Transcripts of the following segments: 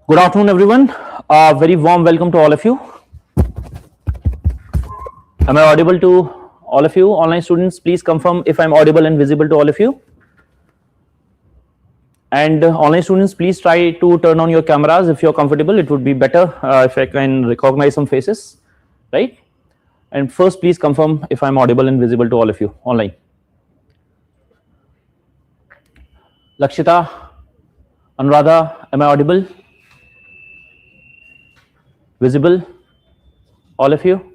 Good afternoon, everyone. Very warm welcome to all of you. Am I audible to all of you? Online students, please confirm if I'm audible and visible to all of you. And online students, please try to turn on your cameras if you're comfortable. It would be better if I can recognize some faces, right? And first, please confirm if I'm audible and visible to all of you online. Lakshita, Anuradha, am I audible? Visible? All of you?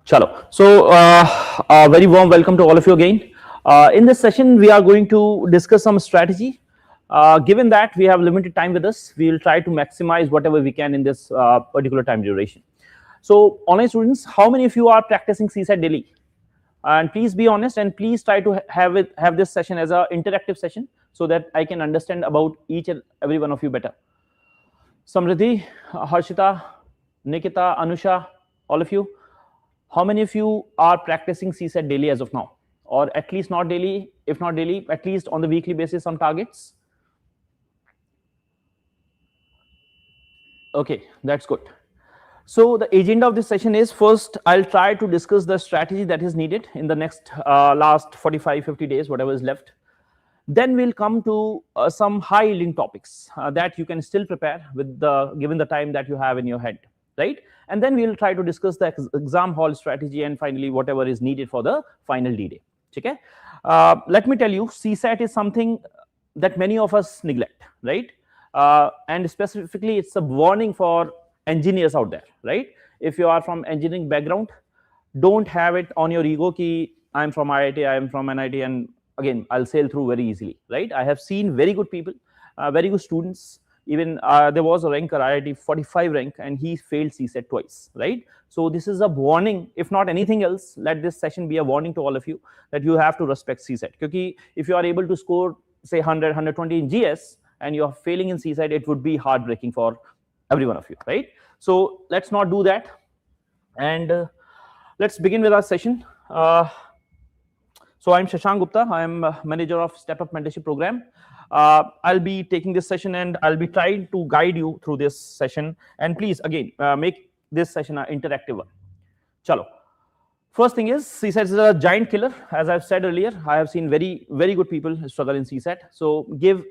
Chalo. So, a very warm welcome to all of you again. In this session, we are going to discuss some strategy. Given that we have limited time with us, we will try to maximize whatever we can in this particular time duration. So, online students, how many of you are practicing CSAT daily? And please be honest and please try to have this session as an interactive session so that I can understand about each and every one of you better. Samriddhi, Harshita, Nikita, Anusha, all of you. How many of you are practicing CSAT daily as of now? Or at least not daily, if not daily, at least on the weekly basis, some targets? Okay, that's good. So the agenda of this session is, first, I'll try to discuss the strategy that is needed in the next last 45, 50 days, whatever is left. Then we'll come to some high-yielding topics that you can still prepare with given the time that you have in your head, right? And then we'll try to discuss the exam hall strategy and finally whatever is needed for the final D-Day. Okay? Let me tell you, CSAT is something that many of us neglect, right? And specifically, it's a warning for engineers out there, right? If you are from engineering background, don't have it on your ego ki I'm from IIT, I am from NIT, and again, I'll sail through very easily, right? I have seen very good people, very good students. Even there was a ranker, IIT 45 rank, and he failed CSAT twice, right? So this is a warning. If not anything else, let this session be a warning to all of you that you have to respect CSAT. Because if you are able to score, say, 100, 120 in GS, and you're failing in CSAT, it would be heartbreaking for every one of you, right? So let's not do that. And let's begin with our session. So I'm Shashank Gupta. I'm manager of Step Up Mentorship Program. I'll be taking this session and I'll be trying to guide you through this session. And please, again, make this session an interactive one. Chalo. First thing is, CSAT is a giant killer. As I've said earlier, I have seen very, very good people struggle in CSAT. So give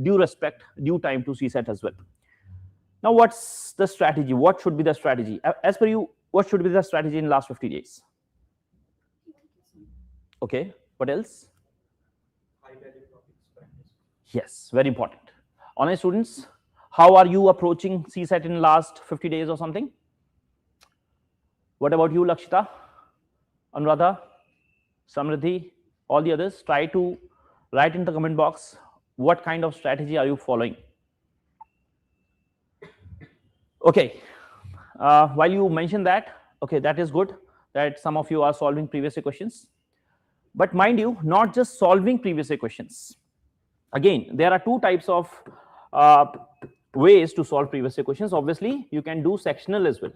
due respect, due time to CSAT as well. Now, what's the strategy? What should be the strategy? As per you, what should be the strategy in the last 50 days? Okay, what else? Yes, very important. Online students, how are you approaching CSAT in the last 50 days or something? What about you, Lakshita, Anuradha, Samriddhi, all the others? Try to write in the comment box what kind of strategy are you following. Okay, while you mention that, okay, that is good that some of you are solving previous year questions. But mind you, not just solving previous year questions. Again, there are two types of ways to solve previous year questions. Obviously, you can do sectional as well.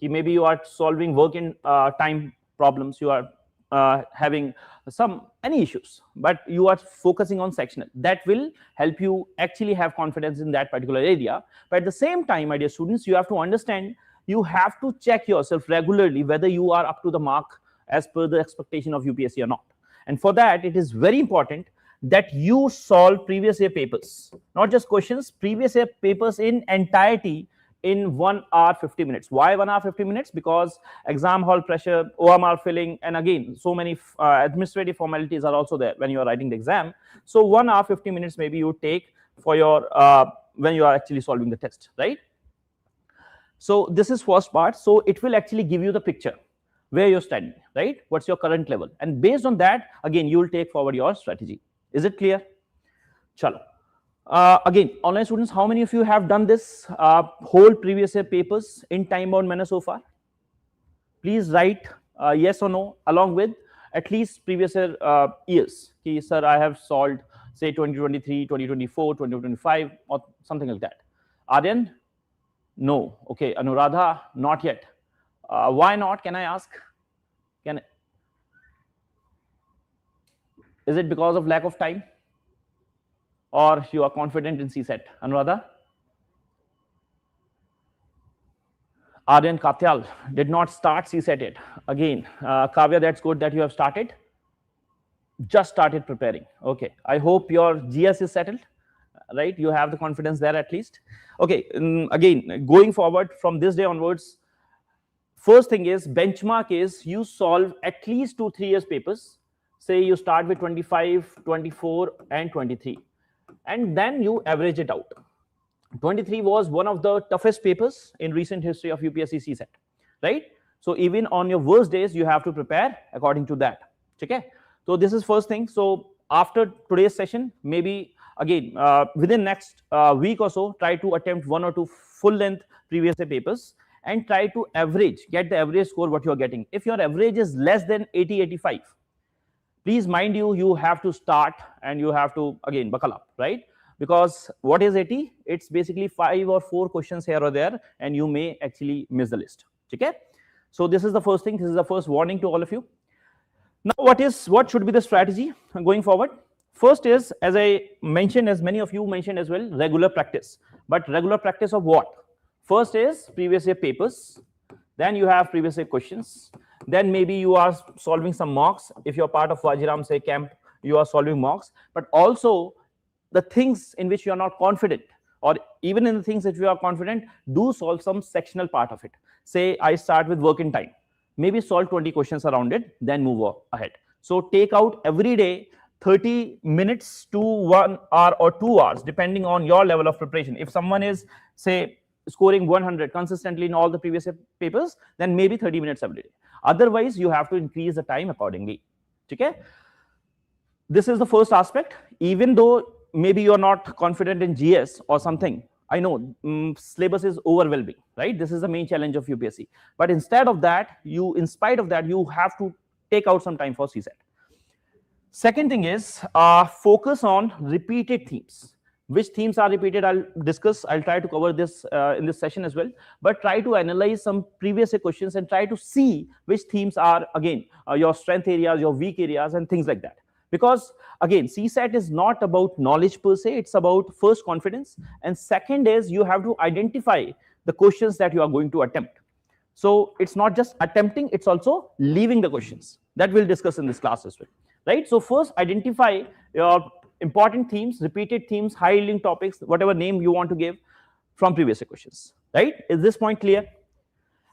Maybe you are solving work in time problems, you are having any issues, but you are focusing on sectional. That will help you actually have confidence in that particular area. But at the same time, my dear students, you have to understand, you have to check yourself regularly whether you are up to the mark as per the expectation of UPSC or not. And for that, it is very important that you solve previous year papers, not just questions, previous year papers in entirety in 1 hour 50 minutes. Why 1 hour 50 minutes? Because exam hall pressure, OMR filling, and again, so many administrative formalities are also there when you are writing the exam. So 1 hour 50 minutes maybe you take for your when you are actually solving the test, right? So this is first part. So it will actually give you the picture where you're standing, right? What's your current level? And based on that, again, you will take forward your strategy. Is it clear? Chalo. Again, online students, how many of you have done this whole previous year papers in time-bound manner so far? Please write yes or no along with at least previous year years. Okay, sir, I have solved, say, 2023, 2024, 2025, or something like that. Aryan? No. Okay. Anuradha? Not yet. Why not? Can I ask? Is it because of lack of time? or you are confident in CSAT? Anuradha? Aryan Katyal did not start CSAT yet. Again, Kavya, that's good that you have started. Just started preparing. Okay, I hope your GS is settled, right? You have the confidence there at least. Okay, again, going forward from this day onwards, first thing is benchmark is you solve at least 2-3 years papers. Say you start with 25, 24, and 23, and then you average it out. 23 was one of the toughest papers in recent history of UPSC CSAT, right? So even on your worst days, you have to prepare according to that. Okay. So this is first thing. So after today's session, maybe again within next week or so, try to attempt 1 or 2 full-length previous year papers and try to average, get the average score what you are getting. If your average is less than 80, 85, please mind you, you have to start and you have to again buckle up, right? Because what is 80? It's basically 5 or 4 questions here or there, and you may actually miss the list. Okay? So this is the first thing. This is the first warning to all of you. Now, what should be the strategy going forward? First is, as I mentioned, as many of you mentioned as well, regular practice. But regular practice of what? First is previous year papers. Then you have previous year questions. Then maybe you are solving some mocks. If you're part of Vajiram, say, camp, you are solving mocks. But also the things in which you are not confident, or even in the things that you are confident, do solve some sectional part of it. Say I start with work in time. Maybe solve 20 questions around it, then move ahead. So take out every day 30 minutes to 1 hour or 2 hours, depending on your level of preparation. If someone is, say, scoring 100 consistently in all the previous papers, then maybe 30 minutes every day. Otherwise, you have to increase the time accordingly. Okay? This is the first aspect. Even though maybe you're not confident in GS or something, I know syllabus is overwhelming, right? This is the main challenge of UPSC. But instead of that, in spite of that, you have to take out some time for CSAT. Second thing is focus on repeated themes. Which themes are repeated, I'll discuss. I'll try to cover this in this session as well. But try to analyze some previous questions and try to see which themes are, again, your strength areas, your weak areas, and things like that. Because again, CSAT is not about knowledge per se, it's about first confidence, and second is you have to identify the questions that you are going to attempt. So it's not just attempting, it's also leaving the questions. That we'll discuss in this class as well, right? So first identify your important themes, repeated themes, high-yielding topics, whatever name you want to give from previous questions, right? Is this point clear?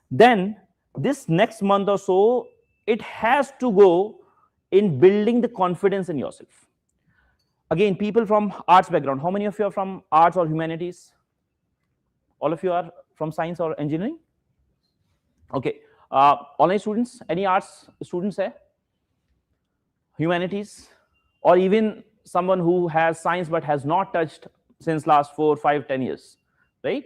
Then this next month or so, it has to go in building the confidence in yourself. Again, people from arts background, how many of you are from arts or humanities? All of you are from science or engineering? Okay. Online students, any arts students here? Humanities? Or even someone who has science but has not touched since last 4, 5, 10 years, right?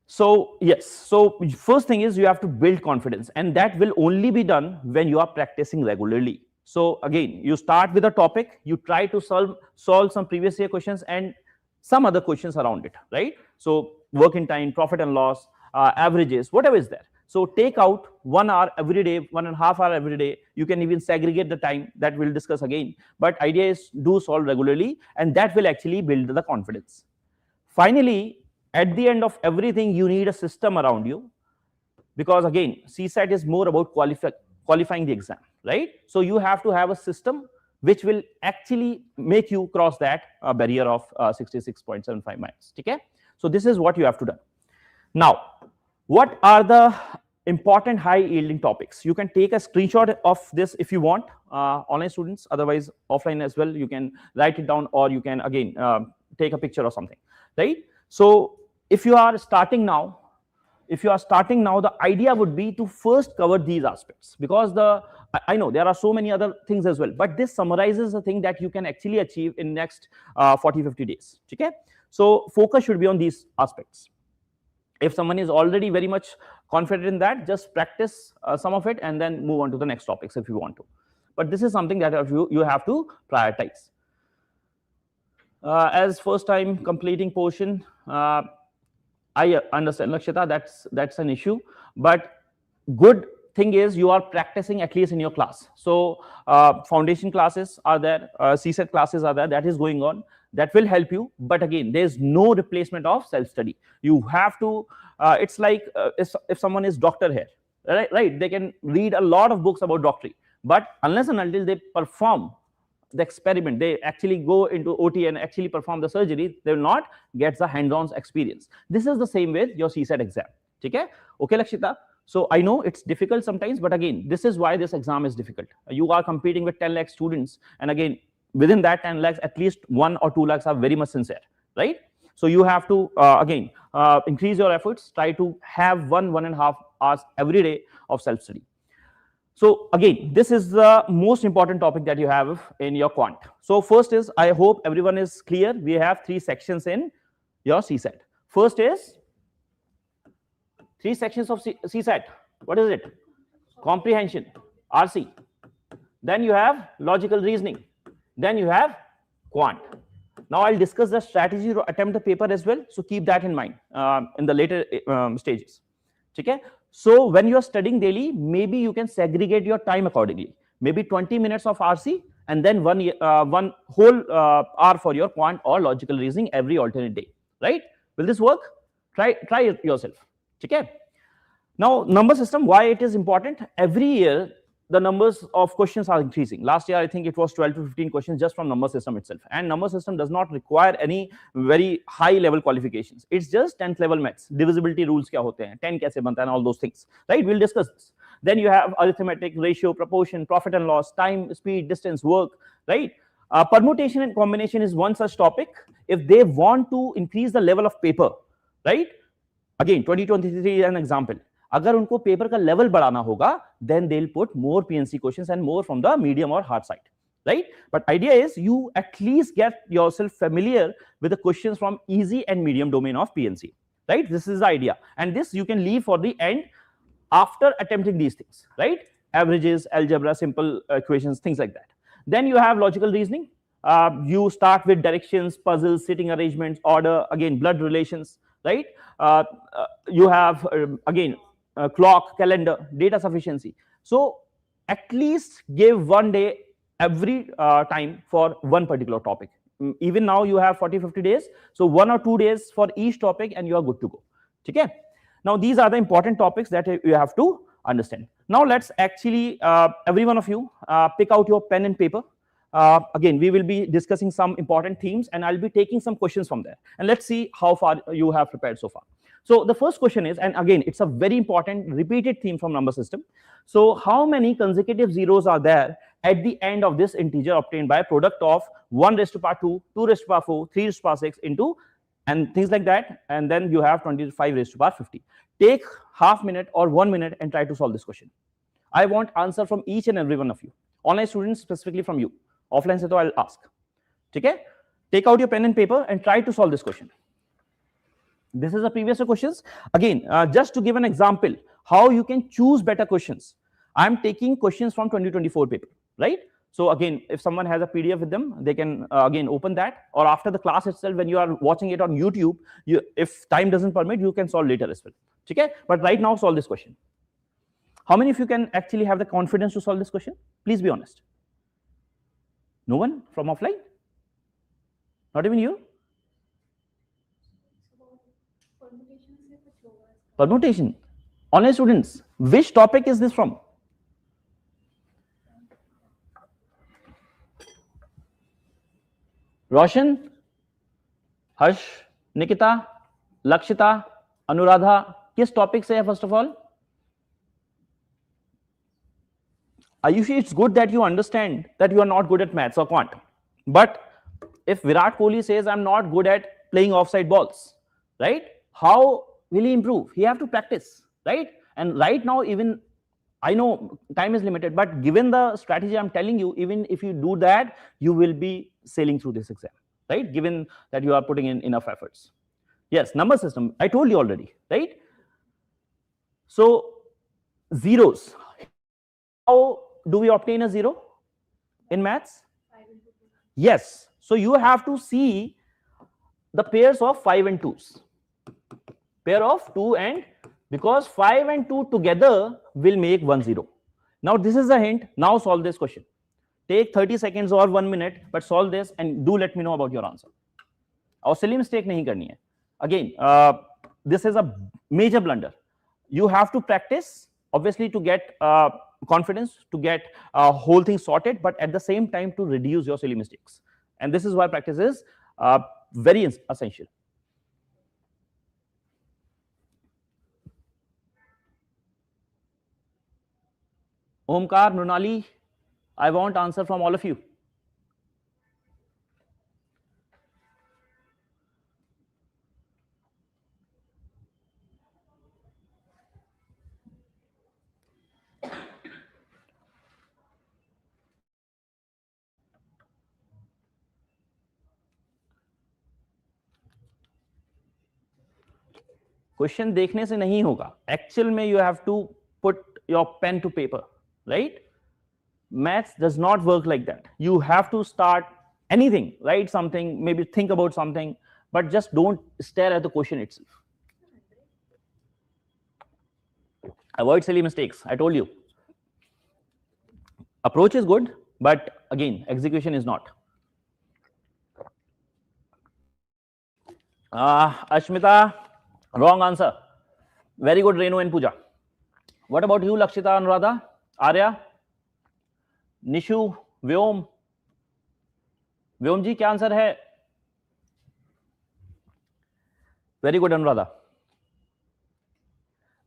So yes, so first thing is you have to build confidence, and that will only be done when you are practicing regularly. So again, you start with a topic, you try to solve some previous year questions and some other questions around it, right? So work in time, profit and loss, averages, whatever is there. So take out 1 hour every day, 1.5 hours every day. You can even segregate the time, that we'll discuss again. But idea is do solve regularly, and that will actually build the confidence. Finally, at the end of everything, you need a system around you, because again, CSAT is more about qualifying the exam, right? So you have to have a system which will actually make you cross that barrier of 66.75 marks. Okay? So this is what you have to do. Now, what are the important high-yielding topics? You can take a screenshot of this if you want, online students. Otherwise, offline as well, you can write it down, or you can again take a picture or something, right? So if you are starting now, the idea would be to first cover these aspects, because I know there are so many other things as well, but this summarizes the thing that you can actually achieve in next 40-50 days. Okay? So focus should be on these aspects. If someone is already very much confident in that, just practice some of it and then move on to the next topics if you want to. But this is something that you have to prioritize. As first time completing portion, I understand, Lakshita, that's an issue, but good thing is you are practicing at least in your class. So foundation classes are there, CSET classes are there, that is going on, that will help you. But again, there's no replacement of self-study. You have to, it's like if someone is doctor here, right, they can read a lot of books about doctorate, but unless and until they perform the experiment, they actually go into OT and actually perform the surgery, they will not get the hands-on experience. This is the same with your CSET exam. Okay, Lakshita? So I know it's difficult sometimes, but again, this is why this exam is difficult. You are competing with 10 lakh students, and again, within that 10 lakhs, at least 1 or 2 lakhs are very much sincere, right? So you have to, again, increase your efforts, try to have 1.5 hours every day of self-study. So again, this is the most important topic that you have in your quant. So first is, I hope everyone is clear. We have 3 sections in your CSAT. First is 3 sections of CSAT. What is it? Comprehension, RC. Then you have logical reasoning. Then you have quant. Now I'll discuss the strategy to attempt the paper as well. So keep that in mind in the later stages. Okay? So when you are studying daily, maybe you can segregate your time accordingly. Maybe 20 minutes of RC and then one whole hour for your quant or logical reasoning every alternate day. Right? Will this work? Try it yourself. Okay? Now, number system, why it is important? Every year, the numbers of questions are increasing. Last year, I think it was 12 to 15 questions just from number system itself. And number system does not require any very high level qualifications. It's just 10th level maths. Divisibility rules kya hote hain, 10 kaise banta hai, and all those things. Right? We'll discuss this. Then you have arithmetic, ratio, proportion, profit and loss, time, speed, distance, work. Right? Permutation and combination is one such topic. If they want to increase the level of paper, right? Again, 2023 is an example. अगर उनको paper का level बढ़ाना होगा, then they'll put more PNC questions and more from the medium or hard side, right? But idea is you at least get yourself familiar with the questions from easy and medium domain of PNC, right? This is the idea, and this you can leave for the end after attempting these things, right? Averages, algebra, simple equations, things like that. Then you have logical reasoning. You start with directions, puzzles, sitting arrangements, order, again blood relations, right? You have again clock, calendar, data sufficiency. So at least give 1 day every time for one particular topic. Even now you have 40-50 days, so 1 or 2 days for each topic and you are good to go. Okay? Now these are the important topics that you have to understand. Now let's actually, every one of you, pick out your pen and paper. Again, we will be discussing some important themes and I'll be taking some questions from there. And let's see how far you have prepared so far. So the first question is, and again, it's a very important repeated theme from number system. So how many consecutive zeros are there at the end of this integer obtained by a product of 1 raised to power 2, 2 raised to power 4, 3 raised to power 6 into, and things like that. And then you have 25 raised to power 50. Take half minute or 1 minute and try to solve this question. I want answer from each and every one of you. Online students specifically from you. Offline se to I'll ask. Okay? Take out your pen and paper and try to solve this question. This is the previous questions. Again, just to give an example, how you can choose better questions. I'm taking questions from 2024 paper, right? So again, if someone has a PDF with them, they can again open that, or after the class itself, when you are watching it on YouTube, if time doesn't permit, you can solve later as well. Okay? But right now, solve this question. How many of you can actually have the confidence to solve this question? Please be honest. No one from offline? Not even you? Permutation. Online students, which topic is this from? Roshan, Harsh, Nikita, Lakshita, Anuradha, किस topic से है first of all? Ayushi, it's good that you understand that you are not good at maths or quant. But if Virat Kohli says I'm not good at playing offside balls, right? How will he improve? He have to practice, right? And right now, even I know time is limited, but given the strategy I'm telling you, even if you do that, you will be sailing through this exam, right? Given that you are putting in enough efforts. Yes, number system, I told you already, right? So zeros. How do we obtain a zero in maths? Yes. So you have to see the pairs of 5 and 2s. Pair of 2 and because 5 and 2 together will make 1 0. Now this is a hint. Now solve this question. Take 30 seconds or 1 minute, but solve this and do let me know about your answer. और silly mistake नहीं करनी है. Again, this is a major blunder. You have to practice, obviously, to get confidence, to get whole thing sorted, but at the same time to reduce your silly mistakes. And this is why practice is very essential. Omkar, Mrunali, I want answer from all of you. Question देखने से नहीं होगा, actual में you have to put your pen to paper, right? Maths does not work like that. You have to start anything, write something, maybe think about something, but just don't stare at the question itself. Avoid silly mistakes. I told you. Approach is good, but again, execution is not. Ashmita, wrong answer. Very good, Renu and Pooja. What about you, Lakshita, Anuradha, Arya, Nishu, Vyom? Vyom ji, क्या answer है? Very good, Anuradha.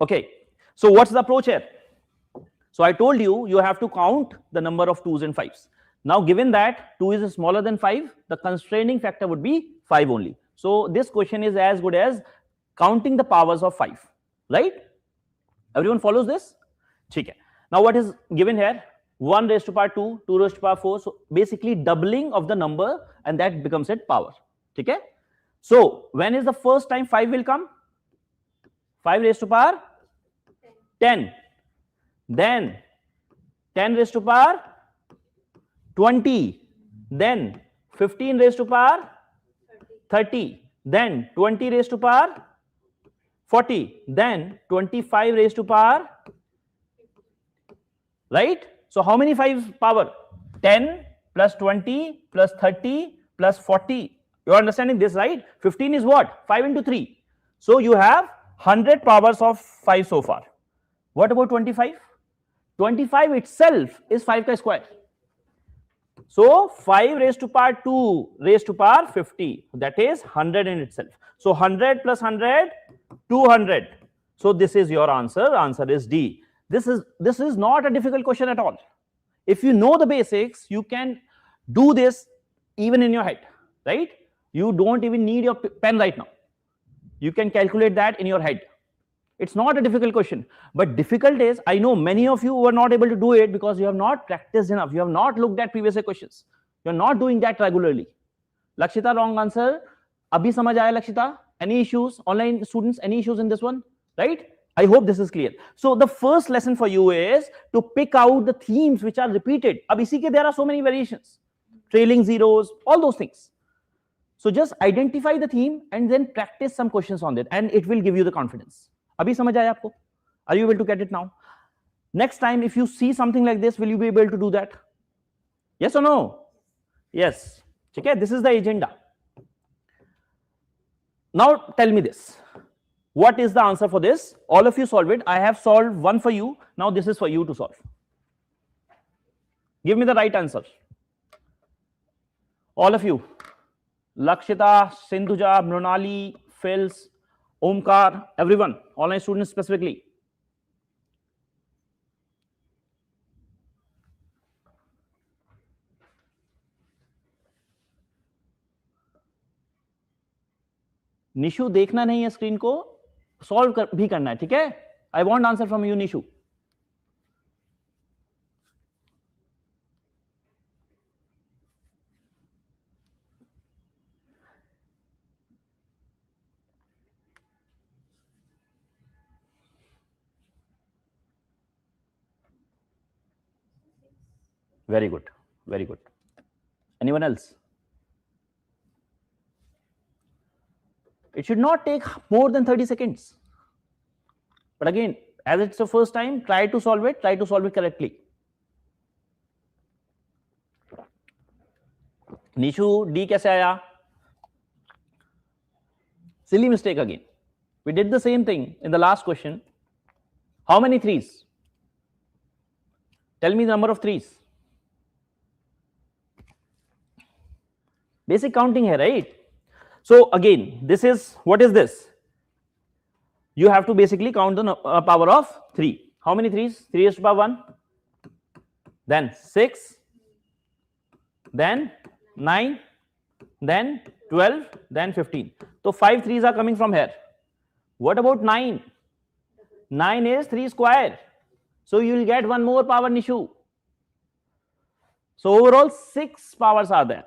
Okay, so what's the approach here? So I told you, you have to count the number of 2s and 5s. Now, given that 2 is smaller than 5, the constraining factor would be 5 only. So this question is as good as counting the powers of 5, right? Everyone follows this? Okay. Now what is given here? 1 raised to power 2, 2 raised to power 4. So basically doubling of the number, and that becomes its power. Okay? So when is the first time 5 will come? 5 raised to power 10. Then 10 raised to power 20. Then 15 raised to power 30. Then 20 raised to power 40. Then 25 raised to power, right? So how many 5 power? 10 plus 20 plus 30 plus 40. You are understanding this, right? 15 is what? 5 into 3. So you have 100 powers of 5 so far. What about 25? 25 itself is 5 ka square. So 5 raised to power 2 raised to power 50. That is 100 in itself. So 100 plus 100, 200. So this is your answer. Answer is D. This is not a difficult question at all. If you know the basics, you can do this even in your head, right? You don't even need your pen right now. You can calculate that in your head. It's not a difficult question, but difficult is, I know many of you were not able to do it because you have not practiced enough. You have not looked at previous questions. You're not doing that regularly. Lakshita, wrong answer. Abhi samajh aaya, Lakshita? Any issues? Online students, any issues in this one? Right? I hope this is clear. So the first lesson for you is to pick out the themes which are repeated. Ab isi ke there are so many variations. Trailing zeros, all those things. So just identify the theme and then practice some questions on it, and it will give you the confidence. Abhi samajh aaya aapko? Are you able to get it now? Next time, if you see something like this, will you be able to do that? Yes or no? Yes. Okay, this is the agenda. Now tell me this. What is the answer for this? All of you solve it. I have solved one for you. Now this is for you to solve. Give me the right answer. All of you. Lakshita, Sindhuja, Mrunali, Phils, Omkar, everyone, online students specifically. Nishu देखना नहीं है screen को, solve भी करना है, ठीक है? I want answer from you, Nishu. Very good, very good. Anyone else? It should not take more than 30 seconds. But again, as it's the first time, try to solve it correctly. Nishu, D kaise aaya? Silly mistake again. We did the same thing in the last question. How many threes? Tell me the number of threes. Basic counting here, right? So again, this is, what is this? You have to basically count the power of 3. How many threes? 3 raised to power 1, then 6, then 9, then 12, then 15. So 5 threes are coming from here. What about 9? 9 is 3 square. So you will get one more power, Nishu. So overall 6 powers are there,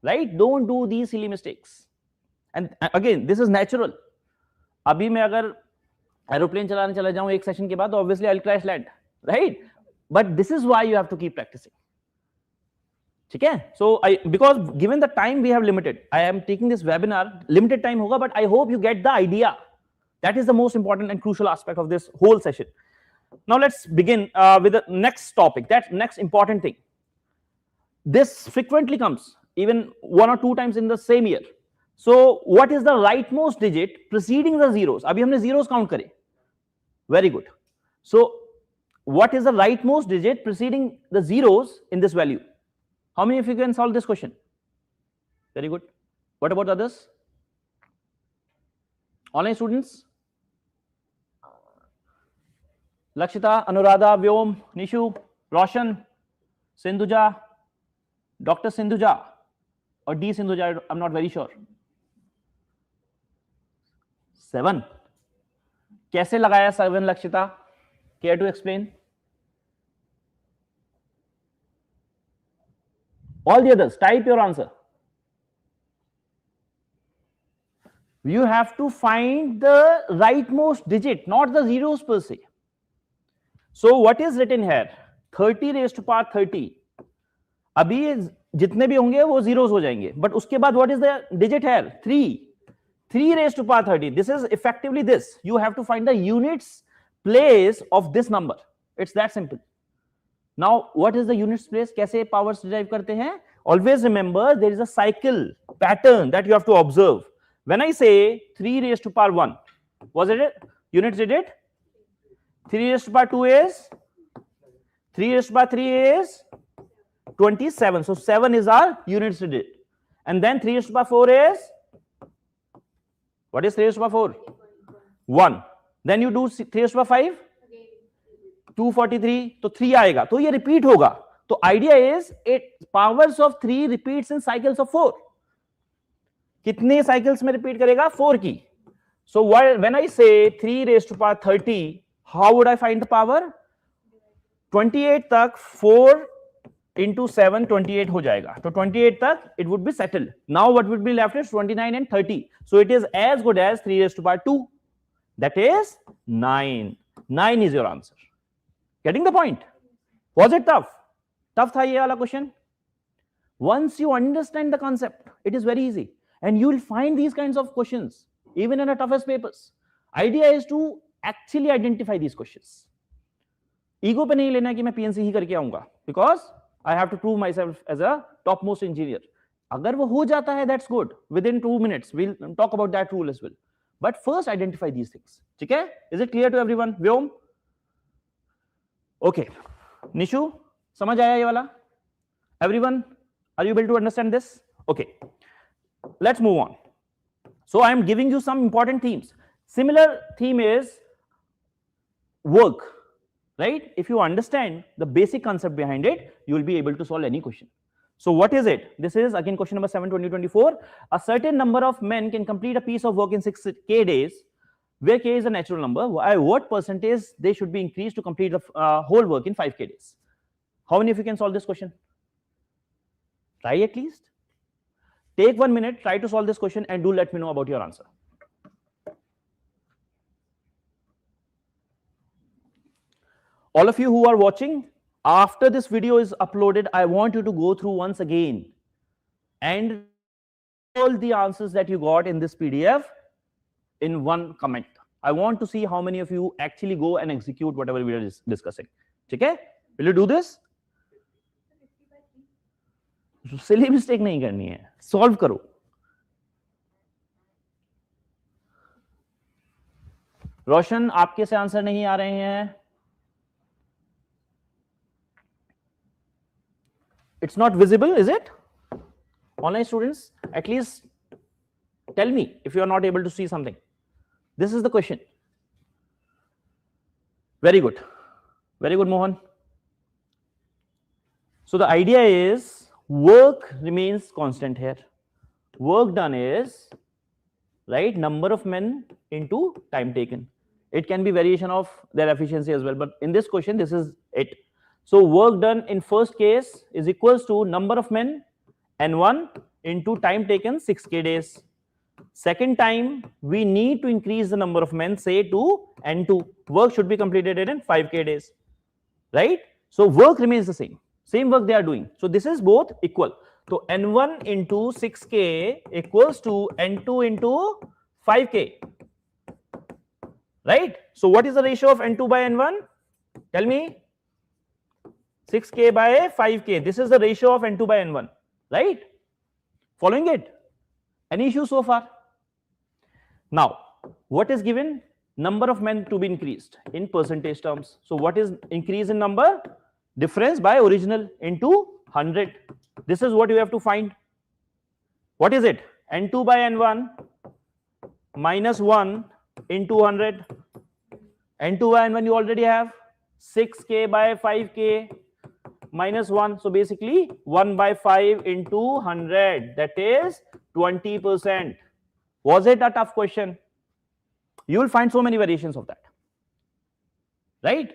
right? Don't do these silly mistakes. And again, this is natural. अभी मैं अगर aeroplane चलाने चला जाऊं एक session के बाद, obviously I'll crash land, right? But this is why you have to keep practicing. ठीक है? So because given the time we have limited, I am taking this webinar, limited time होगा, but I hope you get the idea. That is the most important and crucial aspect of this whole session. Now let's begin with the next topic, that next important thing. This frequently comes, even 1 or 2 times in the same year. So what is the rightmost digit preceding the zeros? अभी हमने zeros count करे. Very good. So what is the rightmost digit preceding the zeros in this value? How many of you can solve this question? Very good. What about others? Online students? Lakshita, Anuradha, Vyom, Nishu, Roshan, Sindhuja, Dr. Sindhuja, or D. Sindhuja, I'm not very sure. 7. कैसे लगाया 7, Lakshita? Care to explain? All the others, type your answer. You have to find the rightmost digit, not the zeros per se. So what is written here? 30 raised to power 30. अभी जितने भी होंगे वो zeros हो जाएंगे. But उसके बाद what is the digit here? 3. 3 raised to power 30. This is effectively this. You have to find the units place of this number. It's that simple. Now, what is the units place? कैसे powers derive करते हैं? Always remember there is a cycle pattern that you have to observe. When I say 3 raised to power 1, was it units digit? 3 raised to power 2 is? 3 raised to power 3 is? 27. So 7 is our units digit. And then 3 raised to power 4 is? What is 3 raised to power 4? 1. Then you do 3 raised to power 5? 243. So 3 आएगा. तो ये repeat होगा. तो idea is it powers of 3 repeats in cycles of 4. कितने cycles में repeat करेगा? 4 की. So when I say 3 raised to power 30, how would I find the power? 28 तक 4 into 7, 28 हो जाएगा. तो 28 तक it would be settled. Now what would be left is 29 and 30. So it is as good as 3 raised to power 2. That is 9. 9 is your answer. Getting the point? Was it tough? Tough था ये वाला question? Once you understand the concept, it is very easy. And you will find these kinds of questions even in the toughest papers. Idea is to actually identify these questions. Ego पे नहीं लेना कि मैं PNC ही करके आऊंगा. Because I have to prove myself as a topmost engineer. अगर वो हो जाता है, that's good. Within 2 minutes, we'll talk about that rule as well. But first, identify these things. ठीक है? Is it clear to everyone? Vyom? Okay. Nishu, समझ आया ये वाला? Everyone, are you able to understand this? Okay. Let's move on. So I am giving you some important themes. Similar theme is work. Right? If you understand the basic concept behind it, you will be able to solve any question. So what is it? This is again question number 7, 2024. A certain number of men can complete a piece of work in 6k days, where k is a natural number. What percentage they should be increased to complete the whole work in 5k days? How many of you can solve this question? Try at least. Take 1 minute, try to solve this question, and do let me know about your answer. All of you who are watching, after this video is uploaded, I want you to go through once again and all the answers that you got in this PDF in one comment. I want to see how many of you actually go and execute whatever we are discussing. Okay? Will you do this? Silly mistake नहीं करनी है, solve करो. रोशन, आपके से answer नहीं आ रहे हैं. It's not visible, is it? Online students, at least tell me if you are not able to see something. This is the question. Very good. Very good, Mohan. So the idea is work remains constant here. Work done is, right, number of men into time taken. It can be variation of their efficiency as well, but in this question, this is it. So work done in first case is equals to number of men N1 into time taken 6k days. Second time, we need to increase the number of men, say to N2. Work should be completed in 5k days, right? So work remains the same. Same work they are doing. So this is both equal. So N1 into 6k equals to N2 into 5k, right? So what is the ratio of N2 by N1? Tell me. 6k by 5k. This is the ratio of N2 by N1, right? Following it? Any issue so far? Now, what is given? Number of men to be increased in percentage terms. So what is increase in number? Difference by original into 100. This is what you have to find. What is it? N2 by N1 minus 1 into 100. N2 by N1 you already have. 6k by 5k minus 1. So basically 1 by 5 into 100. That is 20%. Was it a tough question? You will find so many variations of that. Right?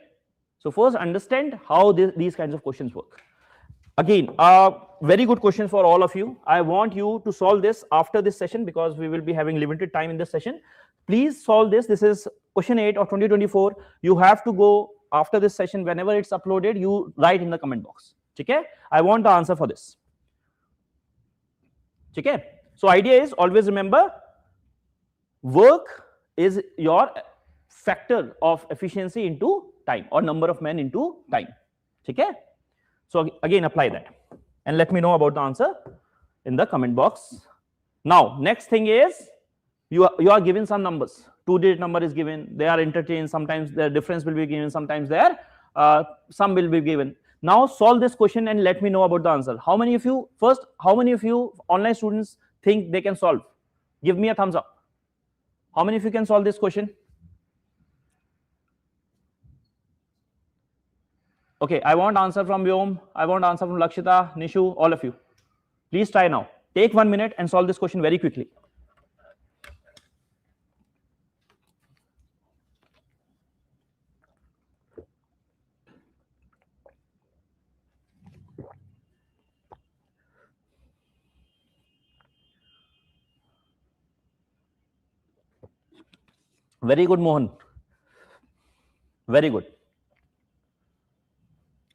So first understand how these kinds of questions work. Again, very good question for all of you. I want you to solve this after this session because we will be having limited time in this session. Please solve this. This is question 8 of 2024. You have to go after this session. Whenever it's uploaded, you write in the comment box. Okay? I want the answer for this. Okay? So idea is always remember, work is your factor of efficiency into time or number of men into time. Okay? So again, apply that and let me know about the answer in the comment box. Now, next thing is you are given some numbers. 2-digit number is given. They are interchanged. Sometimes the difference will be given. Sometimes there sum will be given. Now solve this question and let me know about the answer. How many of you online students think they can solve? Give me a thumbs up. How many of you can solve this question? Okay, I want answer from Vyom. I want answer from Lakshita, Nishu, all of you. Please try now. Take 1 minute and solve this question very quickly. Very good, Mohan. Very good.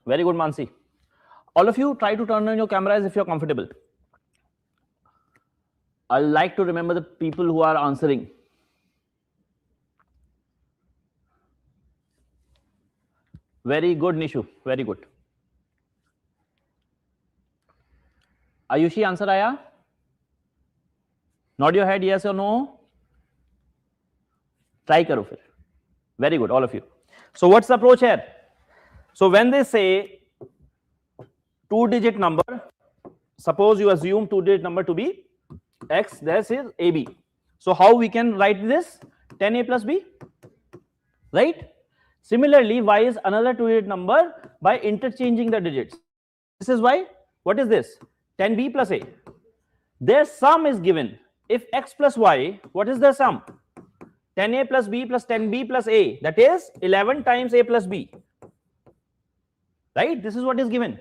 Very good, Mansi. All of you try to turn on your cameras if you're comfortable. I like to remember the people who are answering. Very good, Nishu. Very good. Ayushi, answer aaya? Nod your head, yes or no? Try karo fir. Very good, all of you. So what's the approach here? So when they say 2-digit number, suppose you assume 2-digit number to be X, this is AB. So how we can write this? 10A plus B, right? Similarly, Y is another 2-digit number by interchanging the digits. This is Y. What is this? 10B plus A. Their sum is given. If X plus Y, what is the sum? 10A plus B plus 10B plus A. That is 11 times A plus B. Right? This is what is given.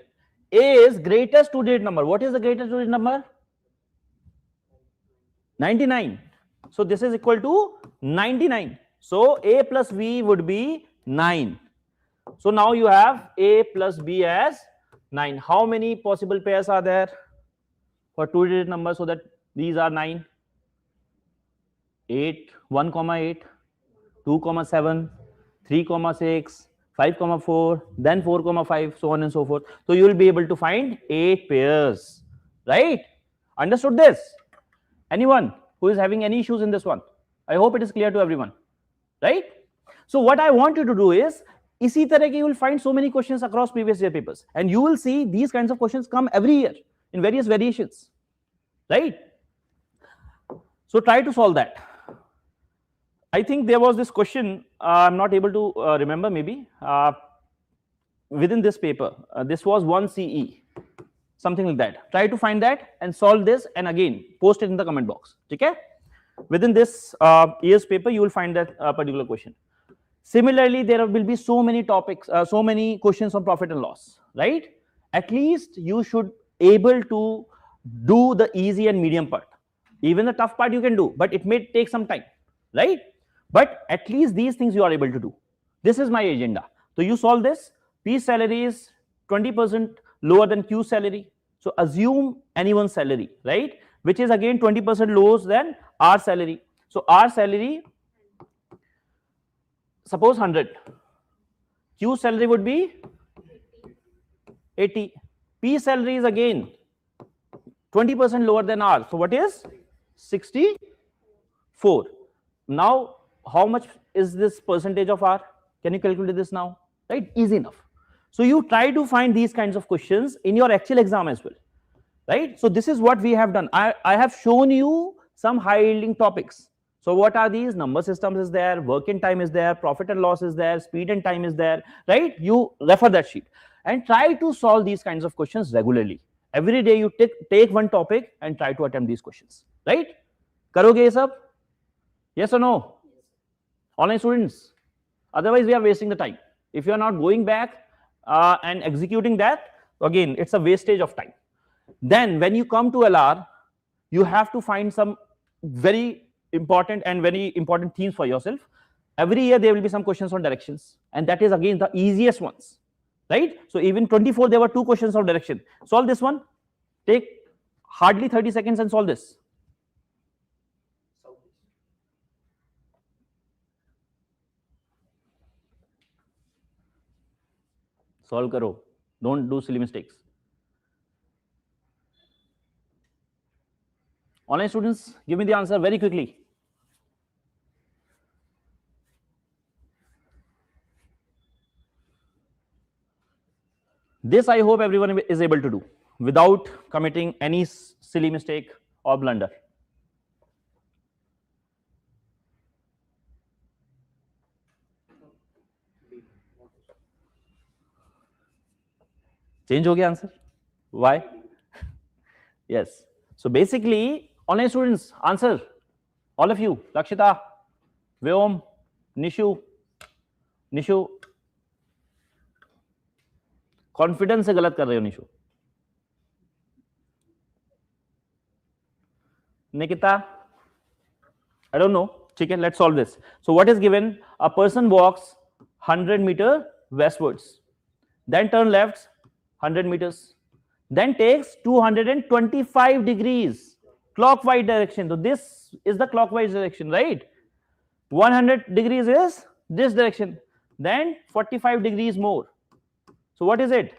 A is greatest 2-digit number. What is the greatest 2-digit number? 99. So this is equal to 99. So A plus B would be 9. So now you have A plus B as 9. How many possible pairs are there for 2-digit number so that these are 9? 8, 1, 8. 2,7, 3,6, 5,4, then 4,5, so on and so forth. So you will be able to find 8 pairs, right? Understood this? Anyone who is having any issues in this one? I hope it is clear to everyone, right? So what I want you to do is, इसी तरह के you will find so many questions across previous year papers, and you will see these kinds of questions come every year in various variations, right? So try to solve that. I think there was this question, I'm not able to remember, maybe within this paper, this was 1 CE, something like that. Try to find that and solve this, and again post it in the comment box. Okay, within this year's paper you will find that particular question. Similarly, there will be so many topics, so many questions on profit and loss, right? At least you should able to do the easy and medium part. Even the tough part you can do, but it may take some time, right? But at least these things you are able to do. This is my agenda. So you solve this. P salary is 20% lower than Q salary. So assume anyone's salary, right? Which is again 20% lower than R salary. So R salary, suppose 100. Q salary would be 80. P salary is again 20% lower than R. So what is 64? Now, how much is this percentage of R? Can you calculate this now? Right? Easy enough. So you try to find these kinds of questions in your actual exam as well. Right? So this is what we have done. I have shown you some high yielding topics. So what are these? Number systems is there, work in time is there, profit and loss is there, speed and time is there, right? You refer that sheet and try to solve these kinds of questions regularly. Every day you take one topic and try to attempt these questions, right? Karoge ye sab? Yes or no? Online students. Otherwise we are wasting the time. If you are not going back and executing that, again it's a wastage of time. Then when you come to LR, you have to find some very important themes for yourself. Every year there will be some questions on directions, and that is again the easiest ones, right? So even 24 there were 2 questions on direction. Solve this one. Take hardly 30 seconds and solve this. Solve karo. Don't do silly mistakes. Online students, give me the answer very quickly. This I hope everyone is able to do without committing any silly mistake or blunder. Change ho gaya answer? Why? Yes. So basically, online students, answer. All of you, Lakshita, Vyom, Nishu. Confidence से गलत कर रहे हो Nishu. Nikita, I don't know. ठीक है, let's solve this. So what is given? A person walks 100 meters westwards, then turn left 100 meters, then takes 225 degrees clockwise direction. So this is the clockwise direction, right? 100 degrees is this direction, then 45 degrees more. So what is it?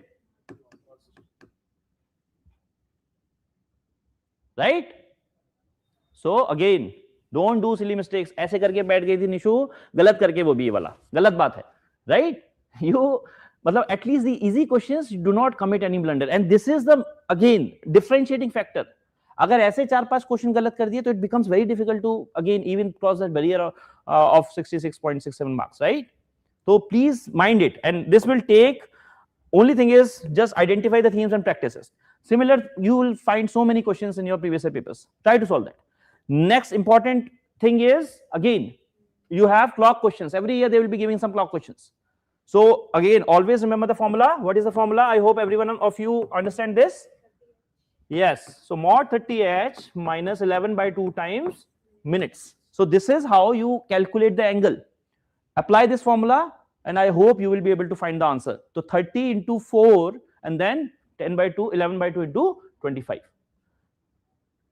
Right? So again, don't do silly mistakes. ऐसे करके बैठ गई थी निशु, गलत करके वो भी ये वाला, गलत बात है, right? You, मतलब at least the easy questions do not commit any blunder, and this is the again differentiating factor. अगर ऐसे 4-5 क्वेश्चन गलत कर दिए तो it becomes very difficult to again even cross that barrier of 66.67 marks, right? So please mind it, and this will take. Only thing is just identify the themes and practices. Similar, you will find so many questions in your previous year papers. Try to solve that. Next important thing is, again, you have clock questions. Every year they will be giving some clock questions. So again, always remember the formula. What is the formula? I hope everyone of you understand this. Yes. So mod 30h minus 11 by 2 times minutes. So this is how you calculate the angle. Apply this formula, and I hope you will be able to find the answer. So 30 into 4 and then 10 by 2, 11 by 2 into 25.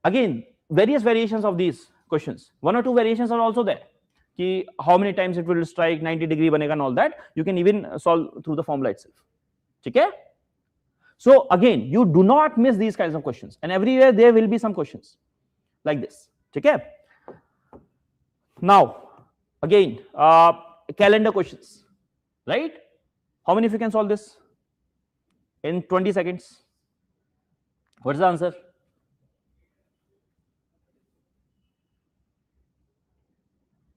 Again, various variations of these questions. 1 or 2 variations are also there. कि how many times it will strike 90 degree बनेगा and all that, you can even solve through the formula itself. ठीक है? So again, you do not miss these kinds of questions, and everywhere there will be some questions like this. ठीक है? Now again, calendar questions, right? How many of you can solve this in 20 seconds? What's the answer?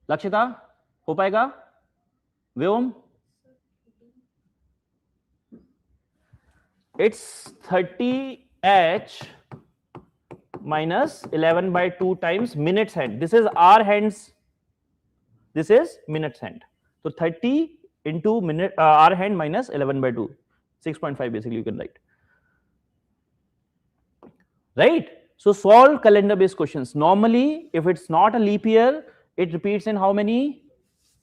Lakshita, हो पाएगा? व्योम? It's 30h minus 11 by 2 times minutes hand. This is our hands. This is minutes hand. So 30 into minute our hand minus 11 by 2. 6.5 basically you can write. Right? So solve calendar based questions. Normally, if it's not a leap year, it repeats in how many?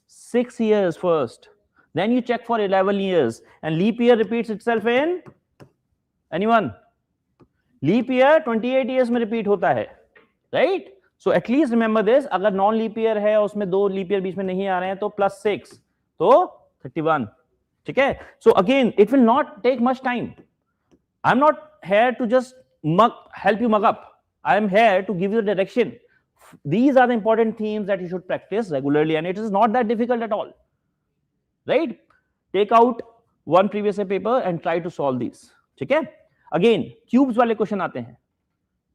6 years first. Then you check for 11 years. And leap year repeats itself in? Anyone? Leap year 28 years में repeat होता है. Right? So at least remember this. अगर non leap year है उसमें 2 leap year बीच में नहीं आ रहे हैं तो plus 6 तो 31. ठीक है? So again, it will not take much time. I'm not here to just help you mug up. I am here to give you the direction. These are the important themes that you should practice regularly, and it is not that difficult at all. Right? Take out one previous year paper and try to solve these. ठीक है? Again, cubes वाले question आते हैं.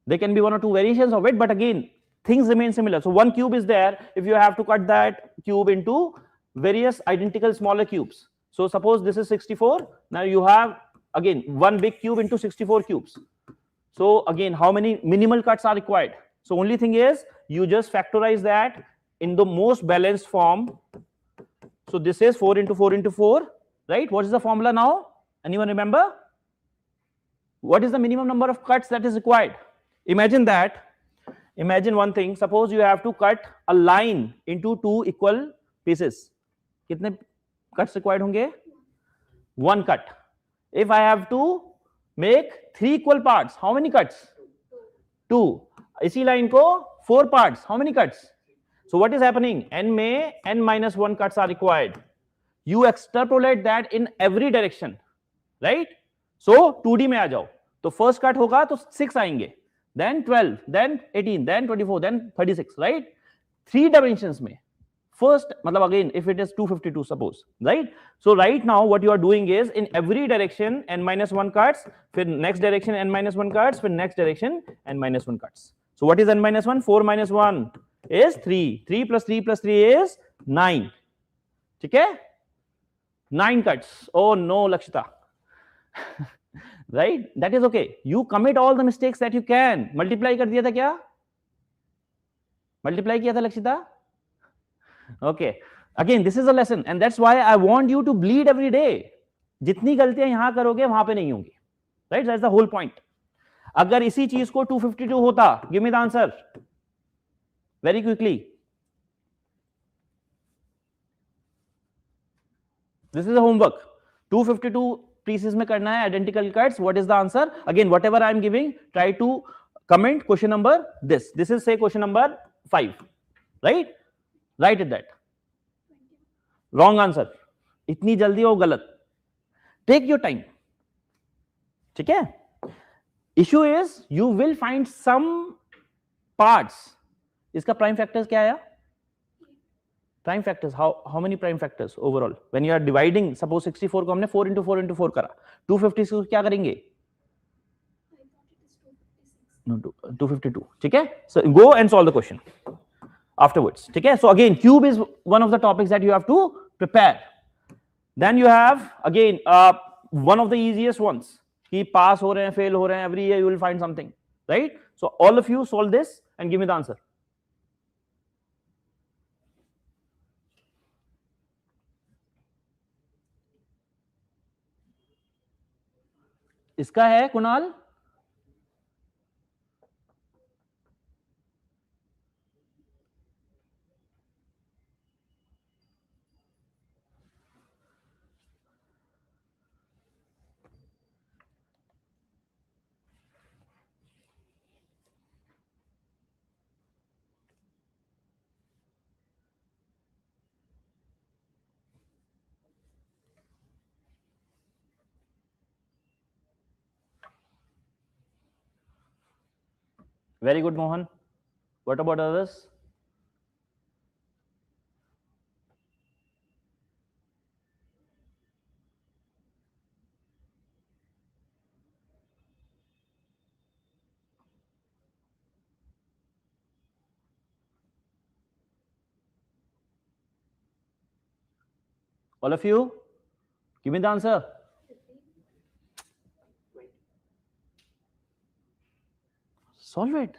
There can be 1 or 2 variations of it, but again, things remain similar. So one cube is there. If you have to cut that cube into various identical smaller cubes. So suppose this is 64. Now you have again one big cube into 64 cubes. So again, how many minimal cuts are required? So only thing is you just factorize that in the most balanced form. So this is 4 into 4 into 4, right? What is the formula now? Anyone remember? What is the minimum number of cuts that is required? Imagine that. Imagine one thing. Suppose you have to cut a line into 2 equal pieces. कितने cuts required होंगे? 1 cut. If I have to make 3 equal parts, how many cuts? 2. इसी line को 4 parts, how many cuts? So what is happening? N में n minus 1 cuts are required. You extrapolate that in every direction, right? So 2D में आ जाओ. तो first cut होगा तो 6 आएंगे. Then 12, then 18, then 24, then 36, right? 3 dimensions में. First, मतलब again, if it is 252, suppose, right? So right now, what you are doing is in every direction n minus 1 cuts, फिर next direction n minus 1 cuts, फिर next direction n minus 1 cuts. So what is n minus 1? 4 minus 1 is 3. 3 plus 3 plus 3 is 9. ठीक है? 9 cuts. Oh no, Lakshita. Right? That is okay. You commit all the mistakes that you can. Multiply कर दिया था क्या? Multiply किया था Lakshita? Okay. Again, this is a lesson, and that's why I want you to bleed every day. जितनी गलतियां यहां करोगे वहां पे नहीं होंगी. Right? That's the whole point. अगर इसी चीज को 252 होता, give me the answer very quickly. This is a homework. 252 pieces में करना है identical cuts. What is the answer? Again, whatever I am giving, try to comment question number this. This is say question number 5, right? Write it that. Wrong answer. इतनी जल्दी हो गलत. Take your time. ठीक है? Issue is you will find some parts. इसका prime factors क्या आया? Prime factors. How many prime factors overall? When you are dividing, suppose 64 को हमने 4 into 4 into 4 करा. 256 को क्या करेंगे? No, 252. ठीक है? So go and solve the question afterwards. ठीक है? So again, cube is one of the topics that you have to prepare. Then you have again one of the easiest ones. कि pass हो रहे हैं, fail हो रहे हैं. Every year you will find something, right? So all of you solve this and give me the answer. इसका है Kunal? Very good, Mohan. What about others? All of you, give me the answer. Solve it.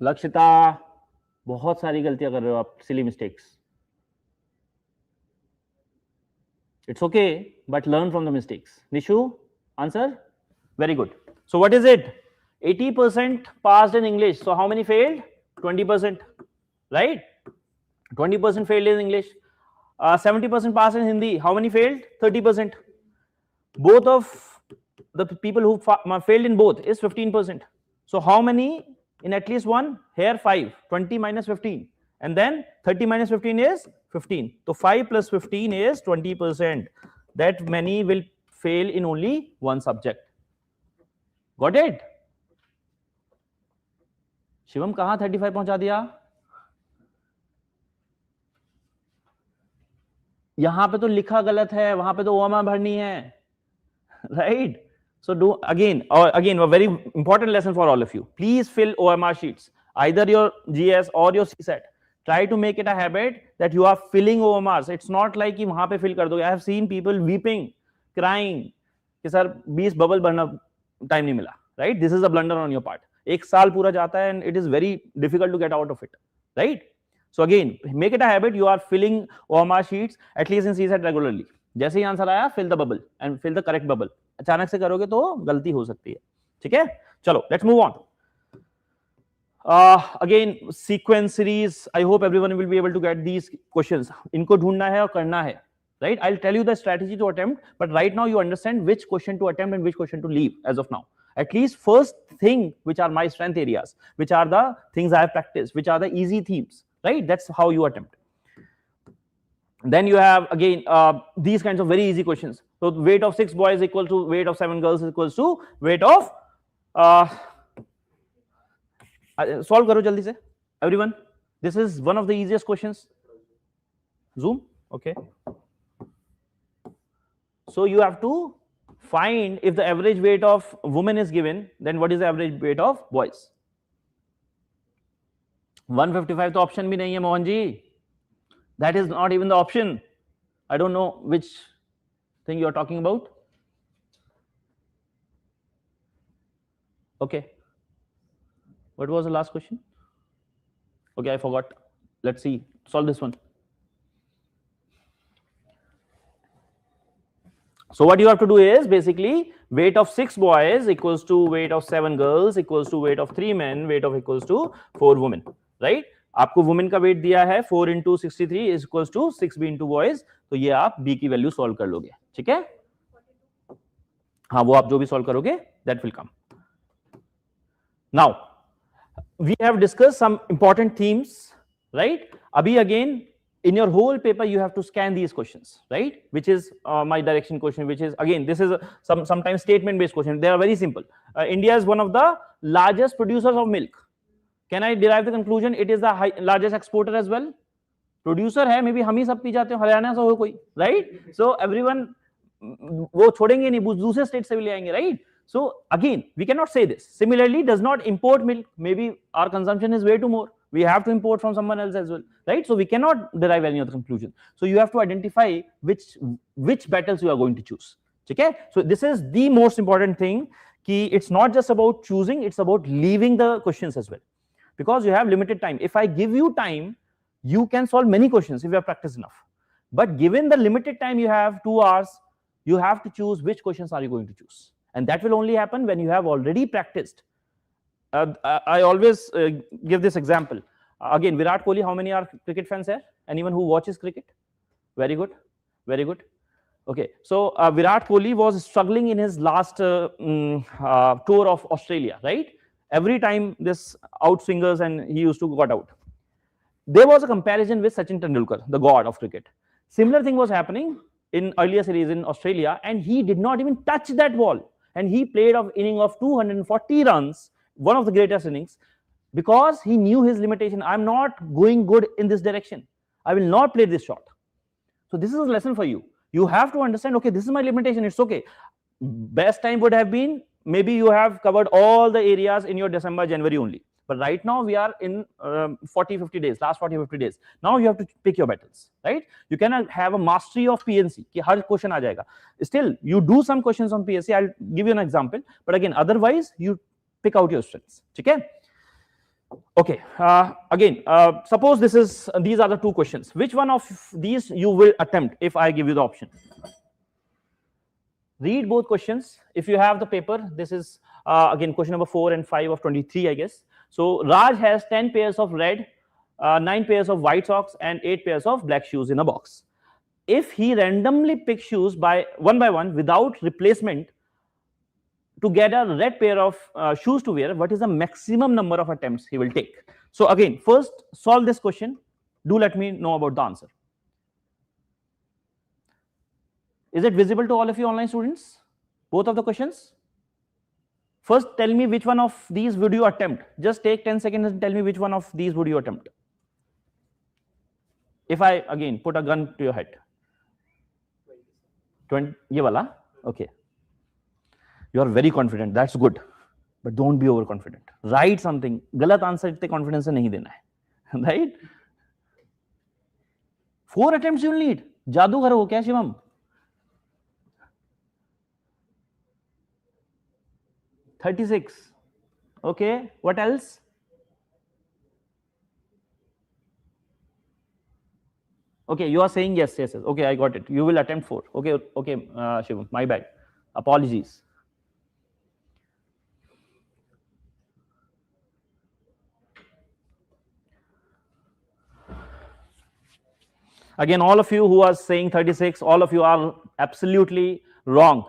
Lakshita, बहुत सारी गलतियां कर रहे हो आप, silly mistakes. It's okay, but learn from the mistakes. Nishu, answer? Very good. So what is it? 80% passed in English. So how many failed? 20%, right? 20% failed in English. 70% passed in Hindi. How many failed? 30%. Both of the people who failed in both is 15%. So how many in at least one? Here 5. 20 minus 15. And then 30 minus 15 is 15. So 5 plus 15 is 20%. That many will fail in only one subject. Got it? Shivam कहां 35 पहुंचा दिया? यहां पे तो लिखा गलत है, वहां पे तो ओएमआर भरनी है, right? So do again a very important lesson for all of you. Please fill OMR sheets, either your GS or your CSAT. Try to make it a habit that you are filling OMRs. It's not like कि वहां पे fill कर दोगे. I have seen people weeping, crying कि sir 20 bubble भरना time नहीं मिला, right? This is a blunder on your part. एक साल पूरा जाता है and it is very difficult to get out of it, right? So again, make it a habit. You are filling OMR sheets at least in CSAT regularly. जैसे ही answer आया, fill the bubble and fill the correct bubble. अचानक से करोगे तो गलती हो सकती है, ठीक है? चलो, let's move on. Again, sequence series. I hope everyone will be able to get these questions. इनको ढूंढना है और करना है, right? I'll tell you the strategy to attempt, but right now you understand which question to attempt and which question to leave as of now. At least first thing, which are my strength areas, which are the things I have practiced, which are the easy themes, right? That's how you attempt. Then you have again these kinds of very easy questions. So weight of 6 boys equal to weight of 7 girls equals to weight of solve karo jaldi se everyone. This is one of the easiest questions. Zoom, okay. So you have to find if the average weight of women is given, then what is the average weight of boys? 155 तो option भी नहीं है Mohan ji. That is not even the option. I don't know which thing you are talking about. Okay. What was the last question? Okay, I forgot. Let's see. Solve this one. So what you have to do is basically weight of 6 boys equals to weight of 7 girls equals to weight of 3 men, weight of equals to 4 women, right? आपको women का wait दिया है 4 into 63 is equals to 6b into boys. तो ये आप b की value solve कर लोगे, ठीक है? हाँ, वो आप जो भी सॉल्व करोगे that will come. Now we have discussed some important themes, right? अभी again in your whole paper you have to scan these questions, right? Which is my direction question, which is again this is sometimes statement based question. They are very simple. India is one of the largest producers of milk. Can I derive the conclusion it is the largest exporter as well? Producer है, maybe हम ही सब P जाते हो, हरियाणा से हो कोई, right? So everyone वो छोड़ेंगे नहीं, दूसरे स्टेट से भी ले आएंगे, right? So again we cannot say this. Similarly, does not import milk. Maybe our consumption is way too more. We have to import from someone else as well, right? So we cannot derive any other conclusion. So you have to identify which battles you are going to choose. Okay? So this is the most important thing. Ki it's not just about choosing; it's about leaving the questions as well. Because you have limited time. If I give you time, you can solve many questions if you have practiced enough. But given the limited time you have, 2 hours, you have to choose which questions are you going to choose. And that will only happen when you have already practiced. I always give this example. Again, Virat Kohli, how many are cricket fans here? Anyone who watches cricket? Very good. Very good. Okay. So Virat Kohli was struggling in his last tour of Australia, right? Every time this outswingers and he used to got out. There was a comparison with Sachin Tendulkar, the god of cricket. Similar thing was happening in earlier series in Australia, and he did not even touch that ball, and he played an inning of 240 runs, one of the greatest innings, because he knew his limitation. I'm not going good in this direction. I will not play this shot. So this is a lesson for you. You have to understand, okay, this is my limitation. It's okay. Best time would have been maybe you have covered all the areas in your December, January only. But right now we are in 40-50 days, last 40-50 days. Now you have to pick your battles, right? You cannot have a mastery of PNC कि हर question आ जाएगा. Still, you do some questions on PNC. I'll give you an example. But again, otherwise you pick out your strengths. Okay. Okay. Again, suppose these are the two questions. Which one of these you will attempt if I give you the option? Read both questions. If you have the paper, this is again question number 4 and 5 of 23, I guess. So Raj has 10 pairs of red, 9 pairs of white socks, and 8 pairs of black shoes in a box. If he randomly picks shoes by one without replacement to get a red pair of shoes to wear, what is the maximum number of attempts he will take? So again, first solve this question. Do let me know about the answer. Is it visible to all of you online students? Both of the questions? First, tell me which one of these would you attempt. Just take 10 seconds and tell me which one of these would you attempt. If I again put a gun to your head. 20, ye wala? Okay. You are very confident. That's good. But don't be overconfident. Write something. Galat answer itte confidence se nahi dena hai. Right? 4 attempts you will need. Jadugar ho kya Shivam? $36. Okay. What else? Okay, you are saying yes. Okay, I got it. You will attempt 4. Okay, Shivam, my bad. Apologies. Again, all of you who are saying 36, all of you are absolutely wrong,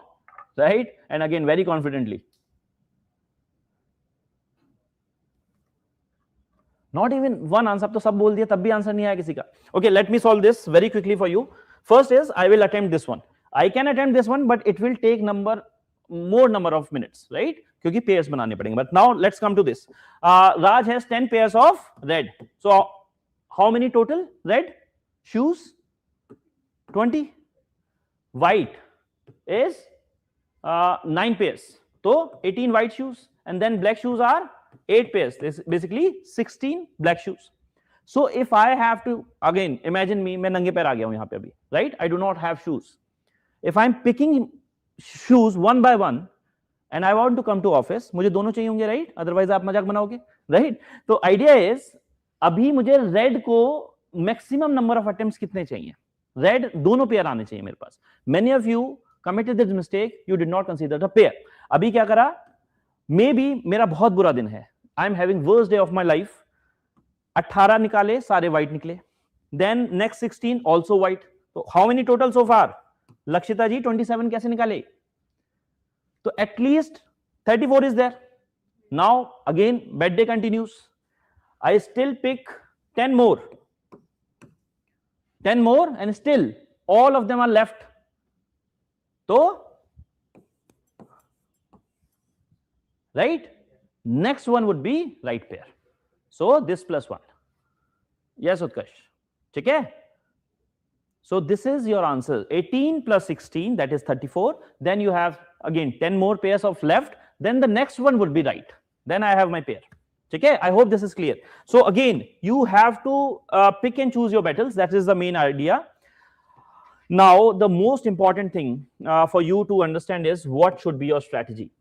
right? And again, very confidently. Not even one answer. तो सब बोल दिया तब भी answer नहीं आया किसी का. Okay, let me solve this very quickly for you. First is I will attempt this one. I can attempt this one, but it will take more number of minutes, right? क्योंकि pairs बनाने पड़ेंगे. But now let's come to this. Raj has 10 pairs of red. So how many total red shoes? 20. White is 9 pairs. So 18 white shoes, and then black shoes are 8 pairs. This is basically 16 black shoes. So if I have to, again, imagine me, मैं नंगे पैर आ गया हूं यहां पे अभी, right? I do not have shoes. If I'm picking shoes one by one and I want to come to office, मुझे दोनों चाहिए होंगे, right? Otherwise आप मजाक बनाओगे, right? तो idea is, अभी मुझे red को maximum number of attempts कितने चाहिए? Red दोनों पेयर आने चाहिए मेरे पास. Many of you committed this mistake. You did not consider the pair. अभी क्या करा? Maybe मेरा बहुत बुरा दिन है. I am having worst day of my life. 18 निकाले, सारे white निकले. Then next 16 also white. So how many total so far? Lakshita जी 27 कैसे निकाले? So at least 34 is there. Now again bad day continues. I still pick 10 more. 10 more and still all of them are left. So right, next one would be right pair. So this plus 1. Yes, Utkarsh. Okay. So this is your answer. 18 plus 16, that is 34. Then you have again 10 more pairs of left. Then the next one would be right. Then I have my pair. Okay. I hope this is clear. So again, you have to pick and choose your battles. That is the main idea. Now, the most important thing for you to understand is what should be your strategy,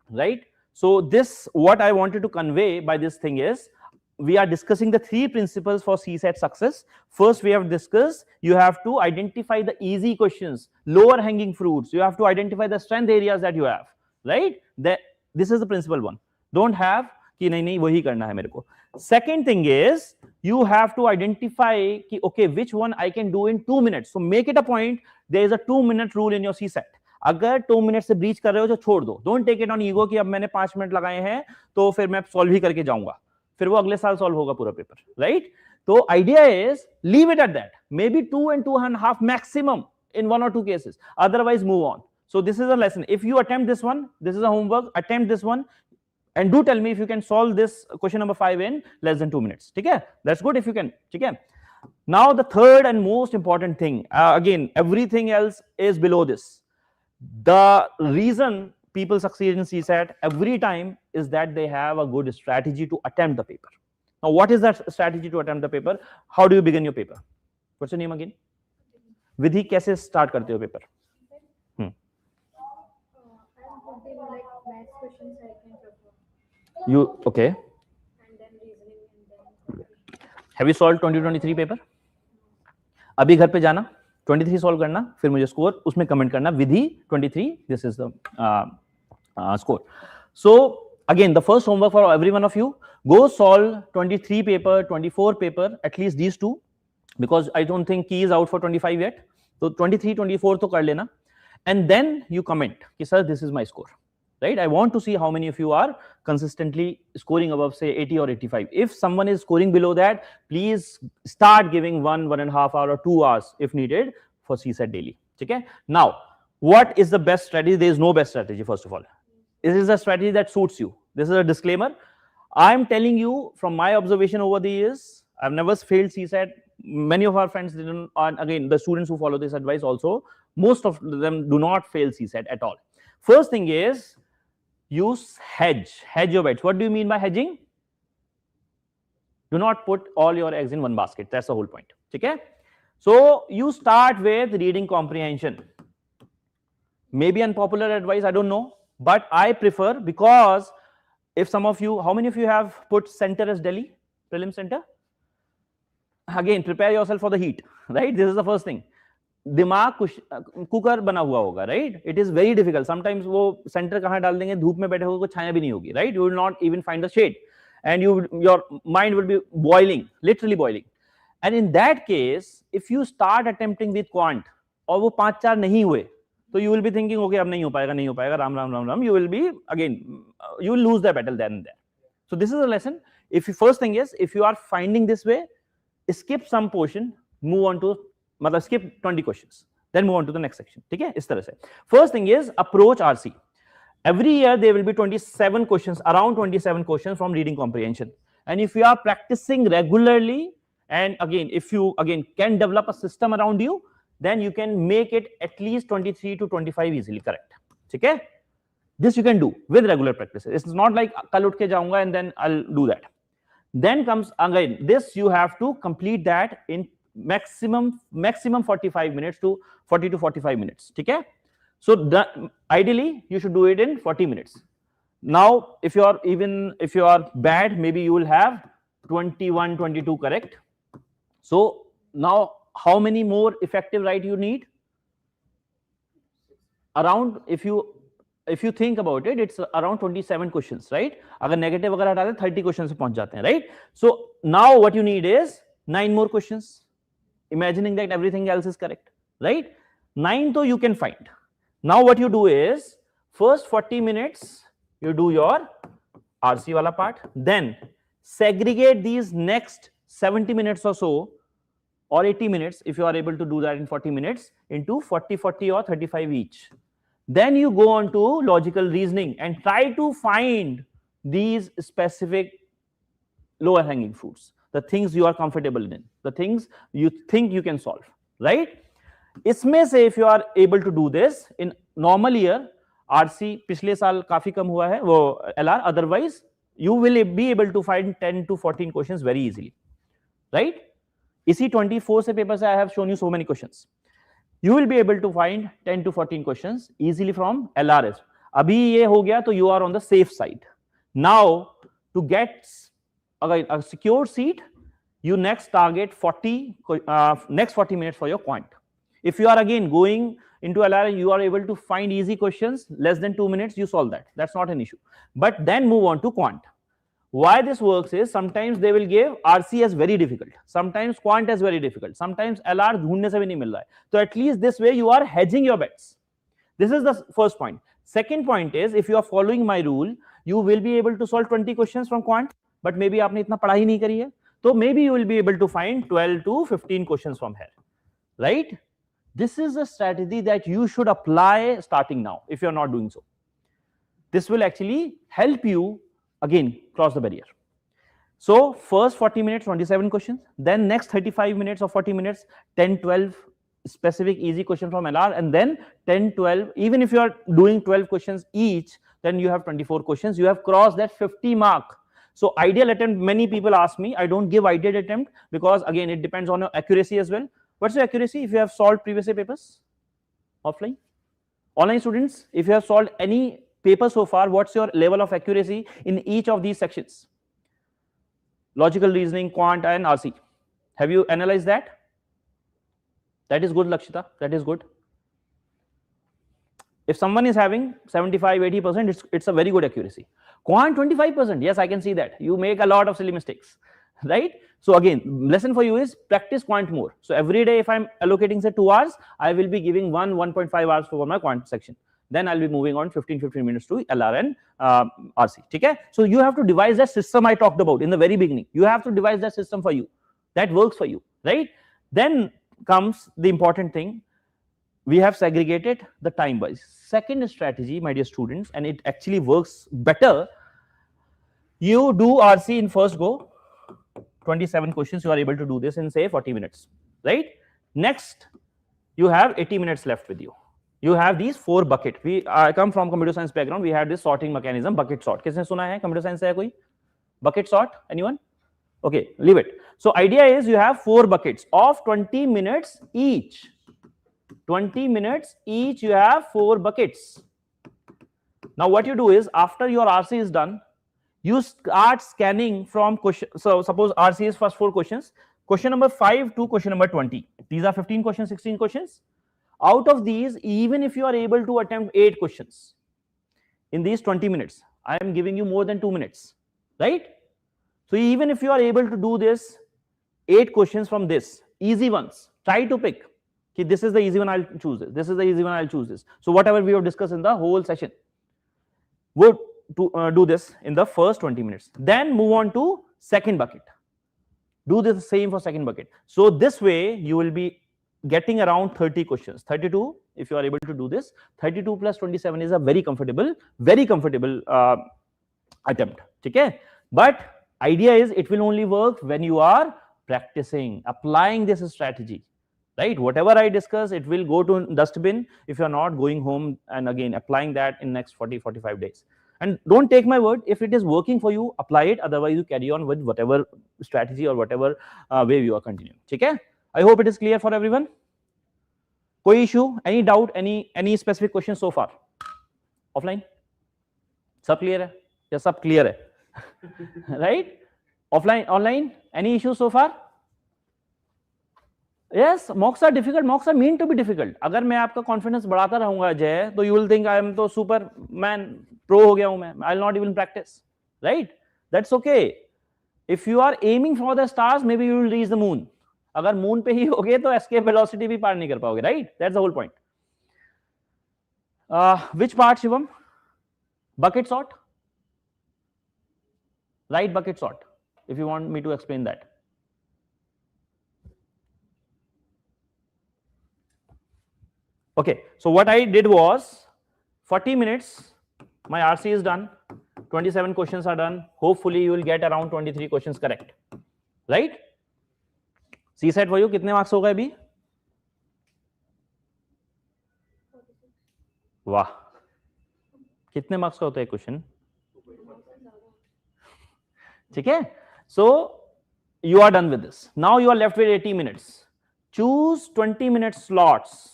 right? So this, what I wanted to convey by this thing is, we are discussing the 3 principles for CSAT success. First, we have discussed, you have to identify the easy questions, lower hanging fruits. You have to identify the strength areas that you have, right? This is the principle 1. Don't have कि नहीं वही करना है मेरे को. Second thing is, you have to identify कि okay, which one I can do in 2 minutes. So make it a point. There is a 2-minute rule in your CSAT. अगर 2 minute से ब्रीच कर रहे हो तो छोड़ दो. Don't take it on ego कि अब मैंने 5 मिनट लगाए हैं तो फिर मैं सॉल्व ही करके जाऊंगा, फिर वो अगले साल सॉल्व होगा पूरा पेपर, राइट? तो idea is leave it at that. May be 2 and 2.5 maximum. in 1 or 2 cases. Otherwise, move on. So this is a lesson. If you attempt this one, this is a homework, attempt this one, and do tell me if you can solve this question number 5 in less than 2 minutes. Okay, that's good if you can. Okay, now the third and most important thing, again, everything else is below this. The reason people succeed in CSAT every time is that they have a good strategy to attempt the paper. Now, what is that strategy to attempt the paper? How do you begin your paper? What's your name again? Vidhi, कैसे start करते हो paper? You okay? And then reasoning and then. Have you solved 2023 paper? अभी घर पे जाना 23 solve करना, फिर मुझे स्कोर उसमें कमेंट करना विधि 23, this is the score. So again, the first homework for every one of you, go solve 23 paper, 24 paper, at least these two, because I don't think key is out for 25 yet. So 23, 24 तो कर लेना, and then you comment कि sir this is my score, right? I want to see how many of you are consistently scoring above say 80 or 85. If someone is scoring below that, please start giving 1.5 hour or 2 hours if needed for CSAT daily. Okay, now what is the best strategy? There is no best strategy. First of all, this is a strategy that suits you. This is a disclaimer. I am telling you from my observation over the years, I've never failed CSAT. Many of our friends didn't, and again, the students who follow this advice also, most of them do not fail CSAT at all. First thing is, use hedge your bets. What do you mean by hedging? Do not put all your eggs in one basket. That's the whole point. Okay? So you start with reading comprehension. Maybe unpopular advice, I don't know, but I prefer, because if some of you, how many of you have put center as Delhi prelim center? Again, prepare yourself for the heat, right? This is the first thing. दिमाग cooker बना हुआ होगा, right? It is very difficult. Sometimes वो center कहाँ डाल देंगे, धूप में बैठे होगे, कोई छाया भी नहीं होगी, right? You will not even find the shade, and your mind will be boiling, literally boiling. And in that case, if you start attempting with quant और वो 5-4 नहीं हुए, so you will be thinking, okay, अब नहीं हो पाएगा, Ram Ram. You will be, again, you will lose the battle then and there. So this is a lesson. If you, first thing is, if you are finding this way, skip some portion, move on to, मतलब skip 20 questions, then move on to the next section. ठीक है, इस तरह से. First thing is approach RC. Every year there will be 27 questions, around 27 questions from reading comprehension. And if you are practicing regularly, and again, if you can develop a system around you, then you can make it at least 23 to 25 easily correct. Okay? This you can do with regular practices. It's not like kal utke jaunga and then I'll do that. Then comes again, this you have to complete that in maximum 45 minutes to 40 to 45 minutes. Okay? So ideally you should do it in 40 minutes. Now, if you are bad, maybe you will have 21, 22 correct. So now, how many more effective right you need? Around, if you think about it, it's around 27 questions, right? अगर negative अगर हटा दे 30 questions से पहुंच जाते हैं, right? So now what you need is 9 more questions, imagining that everything else is correct, right? 9 though you can find. Now what you do is, first 40 minutes you do your RC wala part, then segregate these next 70 minutes or so, or 80 minutes, if you are able to do that in 40 minutes, into 40, 40 or 35 each. Then you go on to logical reasoning and try to find these specific lower hanging fruits, the things you are comfortable in, the things you think you can solve, right? इसमें से if you are able to do this in normal year, RC पिछले साल काफी कम हुआ है वो LR, otherwise you will be able to find 10 to 14 questions very easily, right? इसी 24 से पेपर से I have shown you so many questions. You will be able to find 10 to 14 questions easily from LRS. अभी ये हो गया तो you are on the safe side. Now to get a secure seat, you next target next 40 minutes for your quant. If you are again going into LR, you are able to find easy questions, less than 2 minutes, you solve that. That's not an issue. But then move on to quant. Why this works is, sometimes they will give RC as very difficult, sometimes quant as very difficult, sometimes LR ढूंढने से भी नहीं मिल रहा है. So at least this way you are hedging your bets. This is the first point. Second point is, if you are following my rule, you will be able to solve 20 questions from quant, but maybe आपने इतना पढ़ाई नहीं करी है, so maybe you will be able to find 12 to 15 questions from here, right? This is a strategy that you should apply starting now if you're not doing so. This will actually help you again cross the barrier. So first 40 minutes, 27 questions, then next 35 minutes or 40 minutes, 10, 12 specific easy questions from LR, and then 10, 12, even if you are doing 12 questions each, then you have 24 questions. You have crossed that 50 mark. So ideal attempt, many people ask me, I don't give ideal attempt because again, it depends on your accuracy as well. What's your accuracy if you have solved previous year papers? Offline? Online students, if you have solved any paper so far, what's your level of accuracy in each of these sections? Logical reasoning, quant, and RC. Have you analyzed that? That is good, Lakshita. That is good. If someone is having 75, 80%, it's a very good accuracy. Quant 25%. Yes, I can see that. You make a lot of silly mistakes, right? So again, lesson for you is practice quant more. So every day, if I'm allocating say 2 hours, I will be giving 1.5 hours for my quant section. Then I'll be moving on 15 minutes to LR and RC. Okay? So you have to devise that system I talked about in the very beginning. You have to devise that system for you. That works for you, right? Then comes the important thing. We have segregated the time wise. Second strategy, my dear students, and it actually works better. You do RC in first go, 27 questions. You are able to do this in say 40 minutes, right? Next, you have 80 minutes left with you. You have these 4 buckets. I come from computer science background. We had this sorting mechanism, bucket sort. Kisne suna hai? Computer science hai koi? Bucket sort? Anyone? Okay, leave it. So idea is you have 4 buckets of 20 minutes each. 20 minutes each, you have 4 buckets. Now what you do is after your RC is done, you start scanning from question. So suppose RC is first 4 questions. Question number 5 to question number 20. These are 15 questions, 16 questions. Out of these, even if you are able to attempt 8 questions in these 20 minutes, I am giving you more than 2 minutes, right? So even if you are able to do this 8 questions from this, easy ones, try to pick. Okay, this is the easy one, I'll choose this. This is the easy one, I'll choose this. So whatever we have discussed in the whole session, we'll do this in the first 20 minutes. Then move on to second bucket. Do the same for second bucket. So this way you will be getting around 30 questions. 32, if you are able to do this, 32 plus 27 is a very comfortable attempt. Okay? But idea is it will only work when you are practicing, applying this strategy. Right? Whatever I discuss, it will go to dustbin if you are not going home and again applying that in next 40-45 days. And don't take my word. If it is working for you, apply it. Otherwise, you carry on with whatever strategy or whatever way you are continuing. Okay? I hope it is clear for everyone. Koi issue? Any doubt? Any specific question so far? Offline? Sab clear hai? Yeah, sab clear hai. Right? Offline, online? Any issue so far? Yes, mocks are difficult. Mocks are meant to be difficult. अगर मैं आपका confidence बढ़ाता रहूंगा जय, तो you will think I am तो Superman, pro हो गया हूं मैं. I'll not even practice, right? That's okay. If you are aiming for the stars, maybe you will reach the moon. अगर moon पे ही होगे तो escape velocity भी पार नहीं कर पाओगे, right? That's the whole point. Which part, Shivam? Bucket sort? Right bucket sort. If you want me to explain that. Okay, so what I did was 40 minutes, my RC is done, 27 questions are done. Hopefully you will get around 23 questions correct, right? CSAT for you, कितने marks हो गए अभी? वाह, कितने marks का होता है question? ठीक है? So you are done with this. Now you are left with 80 minutes. Choose 20-minute slots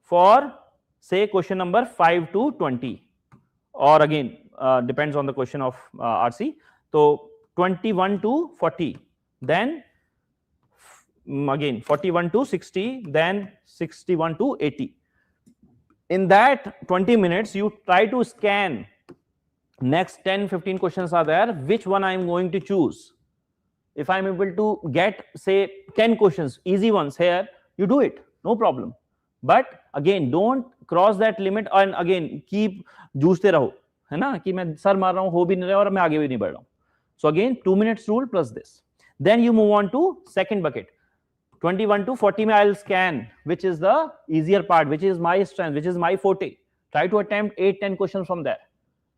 for say question number 5 to 20, or again depends on the question of RC. So 21 to 40, then again 41 to 60, then 61 to 80. In that 20 minutes, you try to scan next 10-15 questions are there. Which one I am going to choose? If I am able to get say 10 questions, easy ones here, you do it, no problem. But again, don't cross that limit and again keep जूझते रहो, है ना, कि मैं sir मार रहा हूँ, हो भी नहीं रहा और मैं आगे भी नहीं बढ़ रहा हूँ. So again, 2 minutes rule plus this. Then you move on to second bucket. 21 to 40 में I'll scan which is the easier part, which is my strength, which is my forte. Try to attempt 8-10 questions from there.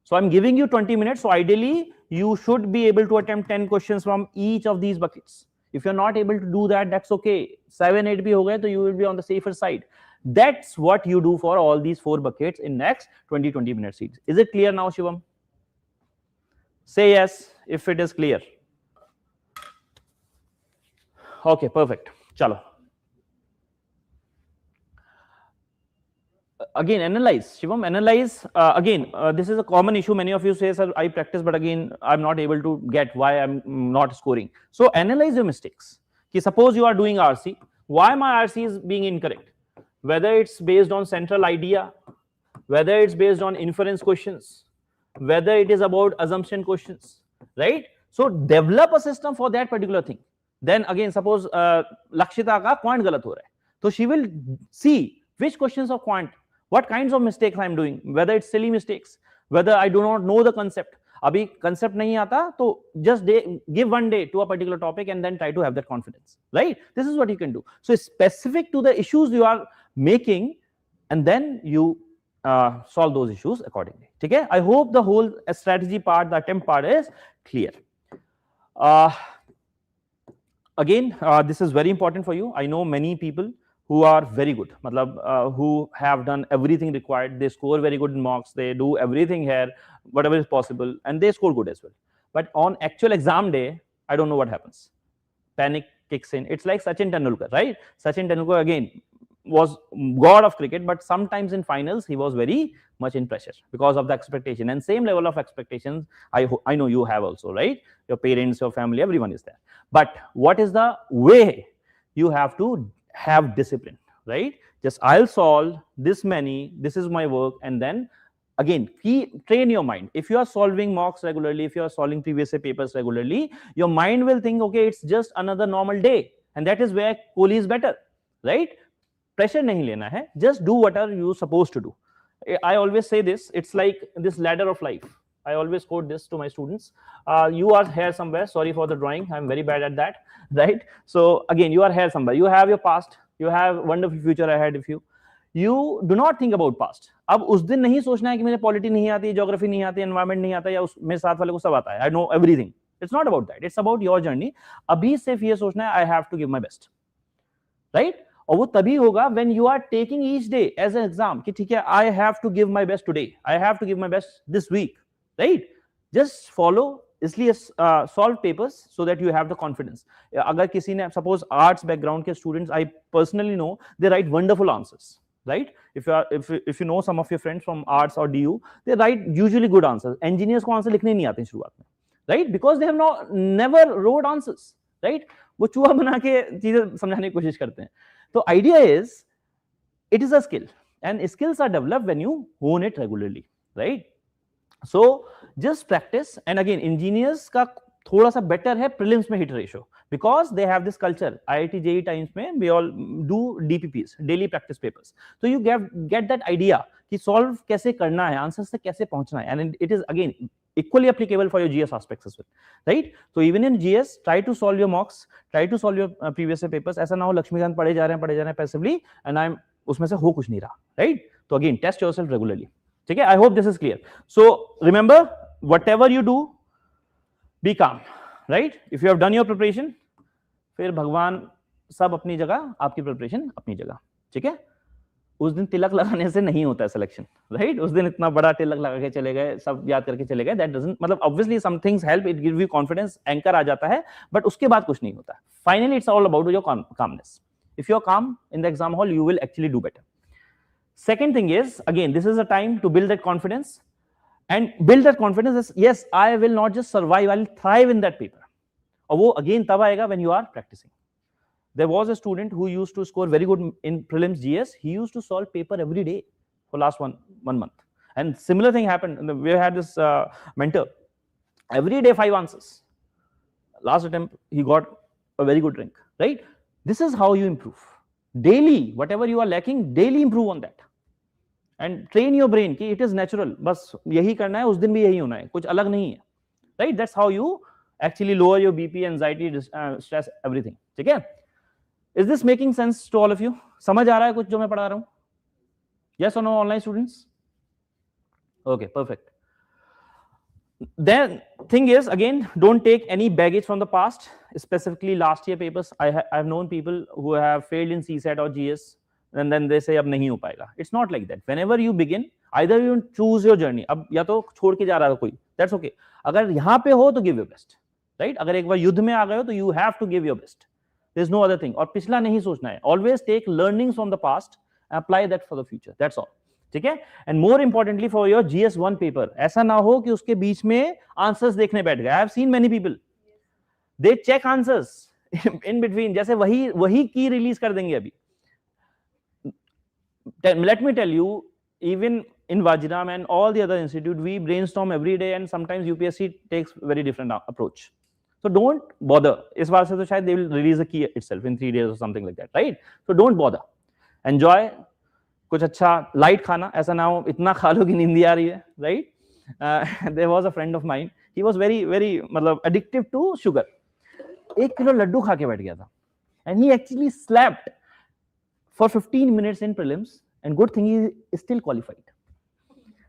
So I'm giving you 20 minutes. So ideally you should be able to attempt 10 questions from each of these buckets. If you're not able to do that, that's okay. 7-8 bhi ho gaye, so you will be on the safer side. That's what you do for all these 4 buckets in next 20 minutes. Is it clear now, Shivam? Say yes if it is clear. Okay, perfect. Chalo. Again, analyze. Shivam, analyze. Again, this is a common issue. Many of you say, sir, I practice, but again, I'm not able to get why I'm not scoring. So analyze your mistakes. Ki suppose you are doing RC. Why my RC is being incorrect? Whether it's based on central idea, whether it's based on inference questions, whether it is about assumption questions, right? So develop a system for that particular thing. Then again, suppose Lakshita ka quant galat ho raha hai, so she will see which questions of quant, what kinds of mistakes I'm doing, whether it's silly mistakes, whether I do not know the concept. Abhi concept nahi aata, to just give one day to a particular topic and then try to have that confidence, right? This is what you can do. So it's specific to the issues you are making, and then you solve those issues accordingly. Okay? I hope the whole strategy part, the attempt part is clear. Again, this is very important for you. I know many people who are very good, who have done everything required. They score very good in mocks. They do everything here, whatever is possible, and they score good as well. But on actual exam day, I don't know what happens. Panic kicks in. It's like Sachin Tendulkar, right? Sachin Tendulkar again was god of cricket, but sometimes in finals he was very much in pressure because of the expectation, and same level of expectations I know you have also, right? Your parents, your family, everyone is there. But what is the way? You have to have discipline, right? Just I'll solve this many, this is my work, and then again train your mind. If you are solving mocks regularly, if you are solving previous papers regularly, your mind will think, okay, it's just another normal day, and that is where Kohli is better, right? Pressure nahi lena hai, just do what are you supposed to do. I always say this, it's like this ladder of life. I always quote this to my students. You are here somewhere. Sorry for the drawing. I'm very bad at that, right? So again, you are here somewhere. You have your past. You have wonderful future ahead of you. You do not think about past. अब उस दिन नहीं सोचना है कि मुझे polity नहीं आती, ज्योग्राफी नहीं आती, एनवायरमेंट नहीं आता, या उस मेरे साथ वाले को सब आता है. I know everything. It's not about that. It's about your journey. अभी सिर्फ ये सोचना है I have to give my best, right? और वो तभी होगा when you are taking each day as an exam कि ठीक है I have to give my best today. I have to give my best this week. Right? Just follow, इसलिए solve papers so that you have the confidence. अगर किसी ने suppose arts background के students, I personally know they write wonderful answers, right? If you know some of your friends from arts or DU, they write usually good answers. Engineers को answer लिखने नहीं आते शुरुआत में, right? Because they have never wrote answers, right? वो चूहा बना के चीजें समझाने की कोशिश करते हैं. So idea is, it is a skill, and skills are developed when you hone it regularly, right? So just practice. And again, engineers का थोड़ा सा better है prelims में hit ratio, because they have this culture. IIT JEE times में we all do DPPs, daily practice papers. So you get that idea कि solve कैसे करना है, answers से कैसे पहुंचना है, and it is again equally applicable for your GS aspects as well, right? So even in GS, try to solve your mocks, try to solve your previous papers. ऐसा ना हो लक्ष्मीकांत पढ़े जा रहे हैं passively, and I'm उसमें से हो कुछ नहीं रहा, right? So again, test yourself regularly. Okay, I hope this is clear. So remember, whatever you do, be calm, right? If you have done your preparation, फिर भगवान सब अपनी जगह, आपकी preparation अपनी जगह, ठीक है? उस दिन तिलक लगाने से नहीं होता है सिलेक्शन, राइट? उस दिन इतना बड़ा तिलक लगा के चले गए, सब याद करके चले गए, दैट डजंट, मतलब obviously some things help, it give you confidence, anchor आ जाता है, बट उसके बाद कुछ नहीं होता. Finally it's all about your calmness. If you are calm in the exam hall, you will actually do better. Second thing is, again, this is a time to build that confidence, and build that confidence is, yes, I will not just survive, I will thrive in that paper. और वो again तब आएगा when you are practicing. There was a student who used to score very good in prelims GS. He used to solve paper every day for last one month. And similar thing happened. We had this mentor. Every day 5 answers. Last attempt, he got a very good rank, right? This is how you improve. Daily, whatever you are lacking, daily improve on that. And train your brain कि it is natural. बस यही करना है, उस दिन भी यही होना है, कुछ अलग नहीं है, right? That's how you actually lower your BP, anxiety, stress, everything. ठीक है? Is this making sense to all of you? समझ आ रहा है कुछ जो मैं पढ़ा रहा हूँ? Yes or no, online students? Okay, perfect. Then thing is, again, don't take any baggage from the past, specifically last year papers. I've known people who have failed in CSAT or GS, and then they say अब नहीं हो पाएगा. It's not like that. Whenever you begin, either you choose your journey. अब या तो छोड़ के जा रहा है कोई, that's okay. अगर यहाँ पे हो तो give your best, right? अगर एक बार युद्ध में आ गए हो तो you have to give your best. There's no other thing. और पिछला नहीं सोचना है. Always take learnings from the past and apply that for the future. That's all. ठीक है. And more importantly for your GS1 paper, ऐसा ना हो कि उसके बीच में आंसर्स देखने बैठ गए. I have seen many people, they check answers in between, जैसे वही की रिलीज कर देंगे अभी. Let me tell you, even in Vajiram and all the other institute, we brainstorm every day, and sometimes UPSC takes very different approach. So don't bother. इस बार से तो शायद they will release the key itself in 3 days or something like that, right? So don't bother. Enjoy. कुछ अच्छा light खाना, ऐसा ना हो इतना खा लो कि नींद आ रही है, right? There was a friend of mine, he was very मतलब addictive to sugar. 1 kilo laddu खा के बैठ गया था, and he actually slept for 15 minutes in prelims, and good thing he is still qualified.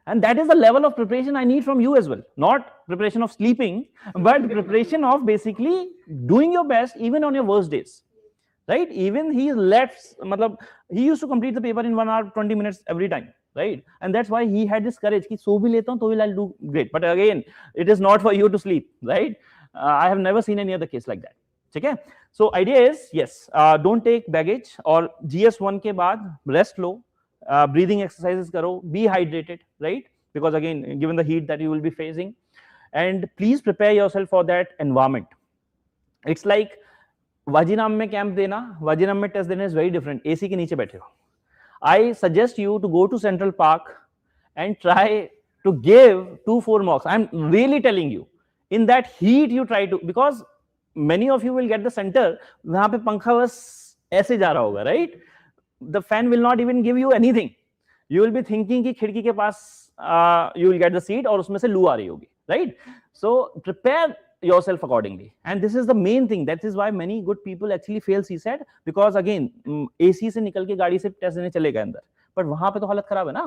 And that is the level of preparation I need from you as well. Not preparation of sleeping, but preparation of basically doing your best even on your worst days. Right? Even he left, he used to complete the paper in 1 hour 20 minutes every time, right? And that's why he had this courage कि सो भी लेता हूँ तो I'll do great. But again, it is not for you to sleep, right? I have never seen any other case like that. ठीक है? So idea is, yes, don't take baggage. और GS1 के बाद rest लो, breathing exercises करो, be hydrated, right? Because again, given the heat that you will be facing, and please prepare yourself for that environment. It's like Vajiram में camp देना, वाजीराम में test देना is very different. AC के नीचे बैठे हो. I suggest you to go to central park and try to give 2-4 mocks. I am really telling you, in that heat you try to, because many of you will get the centre, वहां पे पंखा बस ऐसे जा रहा होगा, right? The fan will not even give you anything. You will be thinking कि खिड़की के पास you will get the seat और उसमें से लू आ रही होगी, right? So prepare yourself accordingly, and this is the main thing. That is why many good people actually fail CSAT, because again AC से निकल के गाड़ी से टेस्ट देने चले गए अंदर, but वहां पे तो हालत खराब है ना.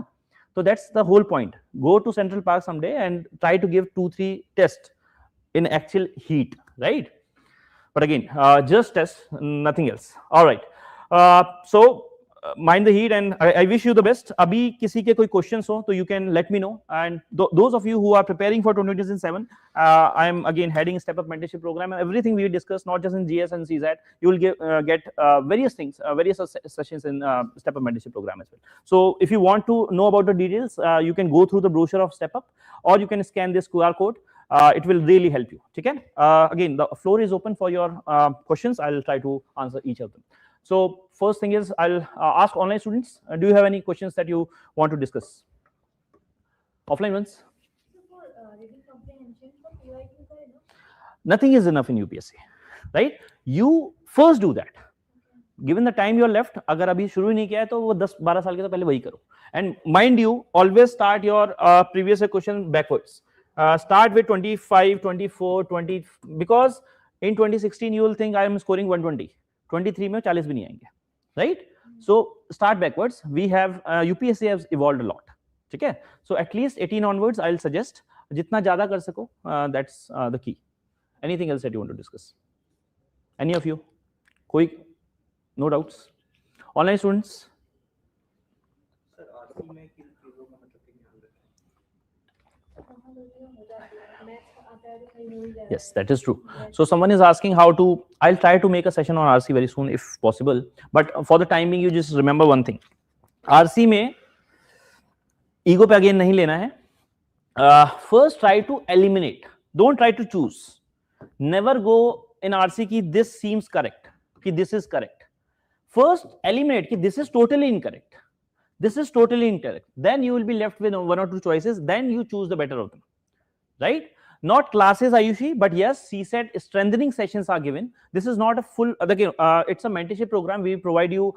So that's the whole point. Go to Central Park someday and try to give 2-3 tests in actual heat, right? But again, just test, nothing else. All right. So mind the heat, and I wish you the best. अभी किसी के कोई questions हो तो you can let me know, and those of you who are preparing for 2027, I am again heading Step Up Mentorship Program, and everything we discussed, not just in GS and CSAT, you will get various things, various sessions in Step Up Mentorship Program as well. So if you want to know about the details, you can go through the brochure of Step Up, or you can scan this QR code. It will really help you. Okay? Again, the floor is open for your questions. I'll try to answer each of them. So first thing is, I'll ask online students, do you have any questions that you want to discuss? Offline ones? Nothing is enough in UPSC, right? You first do that. Given the time you are left, अगर अभी शुरू ही नहीं किया है तो वो 10-12 साल के तो पहले वही करो. And mind you, always start your previous question backwards. Start with 25, 24, 20, because in 2016 you will think I am scoring 120. 23 में 40 भी नहीं आएंगे, right? So start backwards. We have UPSC has evolved a lot. ठीक है? So at least 18 onwards, I'll suggest जितना ज़्यादा कर सको, that's the key. Anything else that you want to discuss? Any of you? कोई? No doubts? Online students? Sir, RC में किन चीजों का मतलब Yes, that is true. So someone is asking how to. I'll try to make a session on RC very soon if possible. But for the time being, you just remember one thing. RC में ego पे again नहीं लेना है. First try to eliminate. Don't try to choose. Never go in RC कि this seems correct, कि this is correct. First eliminate कि this is totally incorrect. This is totally incorrect. Then you will be left with 1 or 2 choices. Then you choose the better of them. Right? Not classes Ayushi, but yes, CSAT strengthening sessions are given. This is not a full, again, it's a mentorship program. We provide you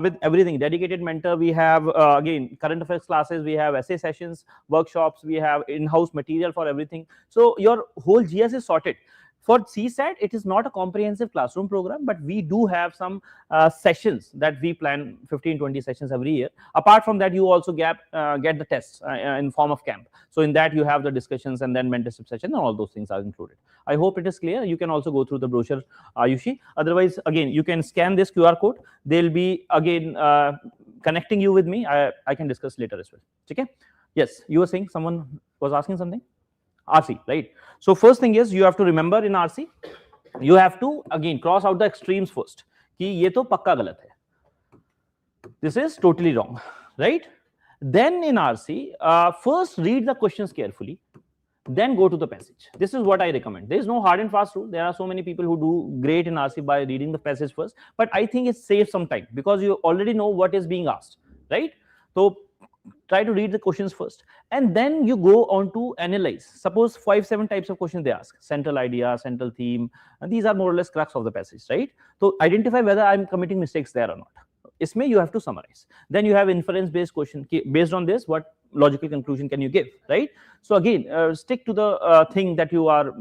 with everything. Dedicated mentor. We have, again, current affairs classes. We have essay sessions, workshops. We have in-house material for everything. So your whole GS is sorted. For CSAT, it is not a comprehensive classroom program, but we do have some sessions that we plan 15-20 sessions every year. Apart from that, you also get the tests in form of camp. So in that, you have the discussions and then mentorship session, and all those things are included. I hope it is clear. You can also go through the brochure, Ayushi. Otherwise, again, you can scan this QR code. They'll be again connecting you with me. I can discuss later as well. Okay? Yes, you were saying someone was asking something? RC, right? So first thing is, you have to remember in RC, you have to again cross out the extremes first. कि ये तो पक्का गलत है. This is totally wrong, right? Then in RC, first read the questions carefully, then go to the passage. This is what I recommend. There is no hard and fast rule. There are so many people who do great in RC by reading the passage first, but I think it saves some time because you already know what is being asked, right? So try to read the questions first, and then you go on to analyze. Suppose 5-7 types of questions they ask: central idea, central theme, and these are more or less crux of the passage, right? So identify whether I'm committing mistakes there or not. Isme you have to summarize. Then you have inference based question. Based on this, what logical conclusion can you give, right? So again, stick to the thing that you are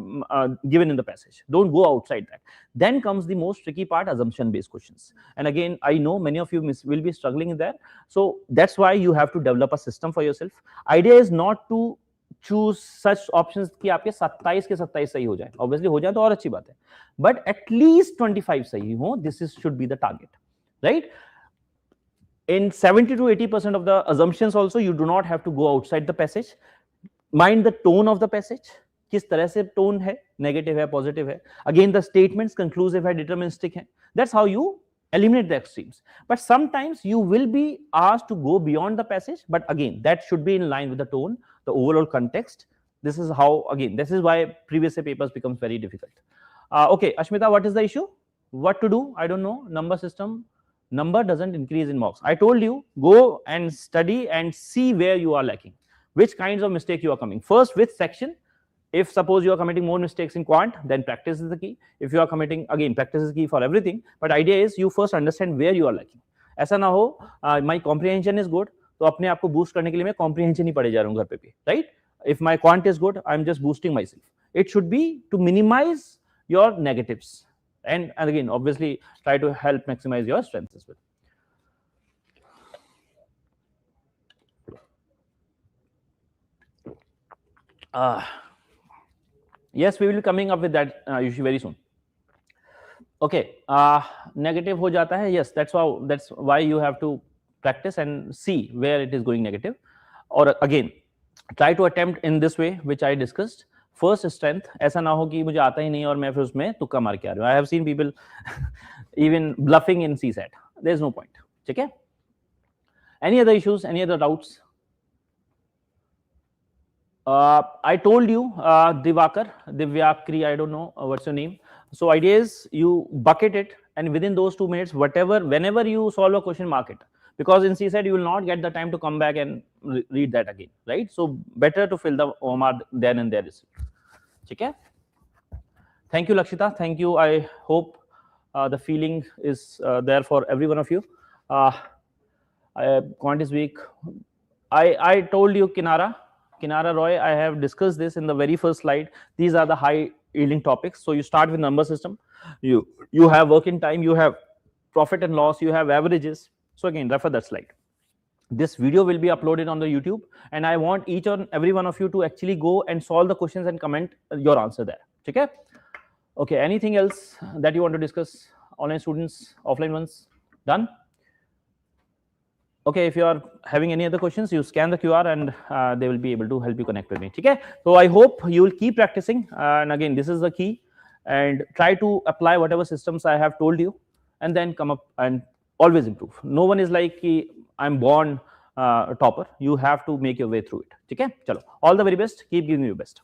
given in the passage. Don't go outside that. Then comes the most tricky part: assumption based questions. And again, I know many of you will be struggling there. So that's why you have to develop a system for yourself. Idea is not to choose such options कि आपके 27 के 27 सही हो जाए. Obviously हो जाए तो और अच्छी बात है. But at least 25 सही हो. This should be the target, right? In 70 to 80% of the assumptions also, you do not have to go outside the passage. Mind the tone of the passage. किस तरह से tone है, negative है, positive है. Again, the statements conclusive है, deterministic है. That's how you eliminate the extremes. But sometimes you will be asked to go beyond the passage. But again, that should be in line with the tone, the overall context. This is how, again, this is why previous papers becomes very difficult. Okay, Ashmita, what is the issue? What to do? I don't know. Number system. Number doesn't increase in marks. I told you, go and study and see where you are lacking, which kinds of mistake you are coming. First, with section. If suppose you are committing more mistakes in quant, then practice is the key. If you are committing, again, practice is key for everything. But idea is you first understand where you are lacking. ऐसा ना हो, my comprehension is good, तो अपने आप को boost करने के लिए मैं comprehension ही पढ़े जा रहा हूँ घर पे भी, right? If my quant is good, I'm just boosting myself. It should be to minimize your negatives. And again, obviously, try to help maximize your strengths as well. Yes, we will be coming up with that usually very soon. Okay, negative ho jata hai. Yes, that's why you have to practice and see where it is going negative. Or again, try to attempt in this way, which I discussed. First strength, ऐसा ना हो कि मुझे आता ही नहीं और मैं फिर उसमें तुक्का मार के आ रहा हूँ. I have seen people even bluffing in CSAT. There is no point. ठीक है? Any other issues? Any other doubts? I told you, Divyakri, I don't know what's your name. So idea is you bucket it, and within those 2 minutes, whenever you solve a question, mark it. Because in CSAT, you will not get the time to come back and read that again, right? So better to fill the OMR then and there. Okay? Thank you, Lakshita. Thank you. I hope the feeling is there for every one of you. Quant is weak. I told you, Kinara Roy, I have discussed this in the very first slide. These are the high yielding topics. So you start with number system. You have working time. You have profit and loss. You have averages. So again, refer that slide. This video will be uploaded on the YouTube, and I want each and every one of you to actually go and solve the questions and comment your answer there. Okay? Okay, anything else that you want to discuss? Online students, offline ones? Done? Okay, if you are having any other questions, you scan the QR and they will be able to help you connect with me. Okay? So I hope you will keep practicing. And again, this is the key. And try to apply whatever systems I have told you, and then come up and always improve. No one is like, I'm born a topper. You have to make your way through it. Okay? Chalo. All the very best. Keep giving your best.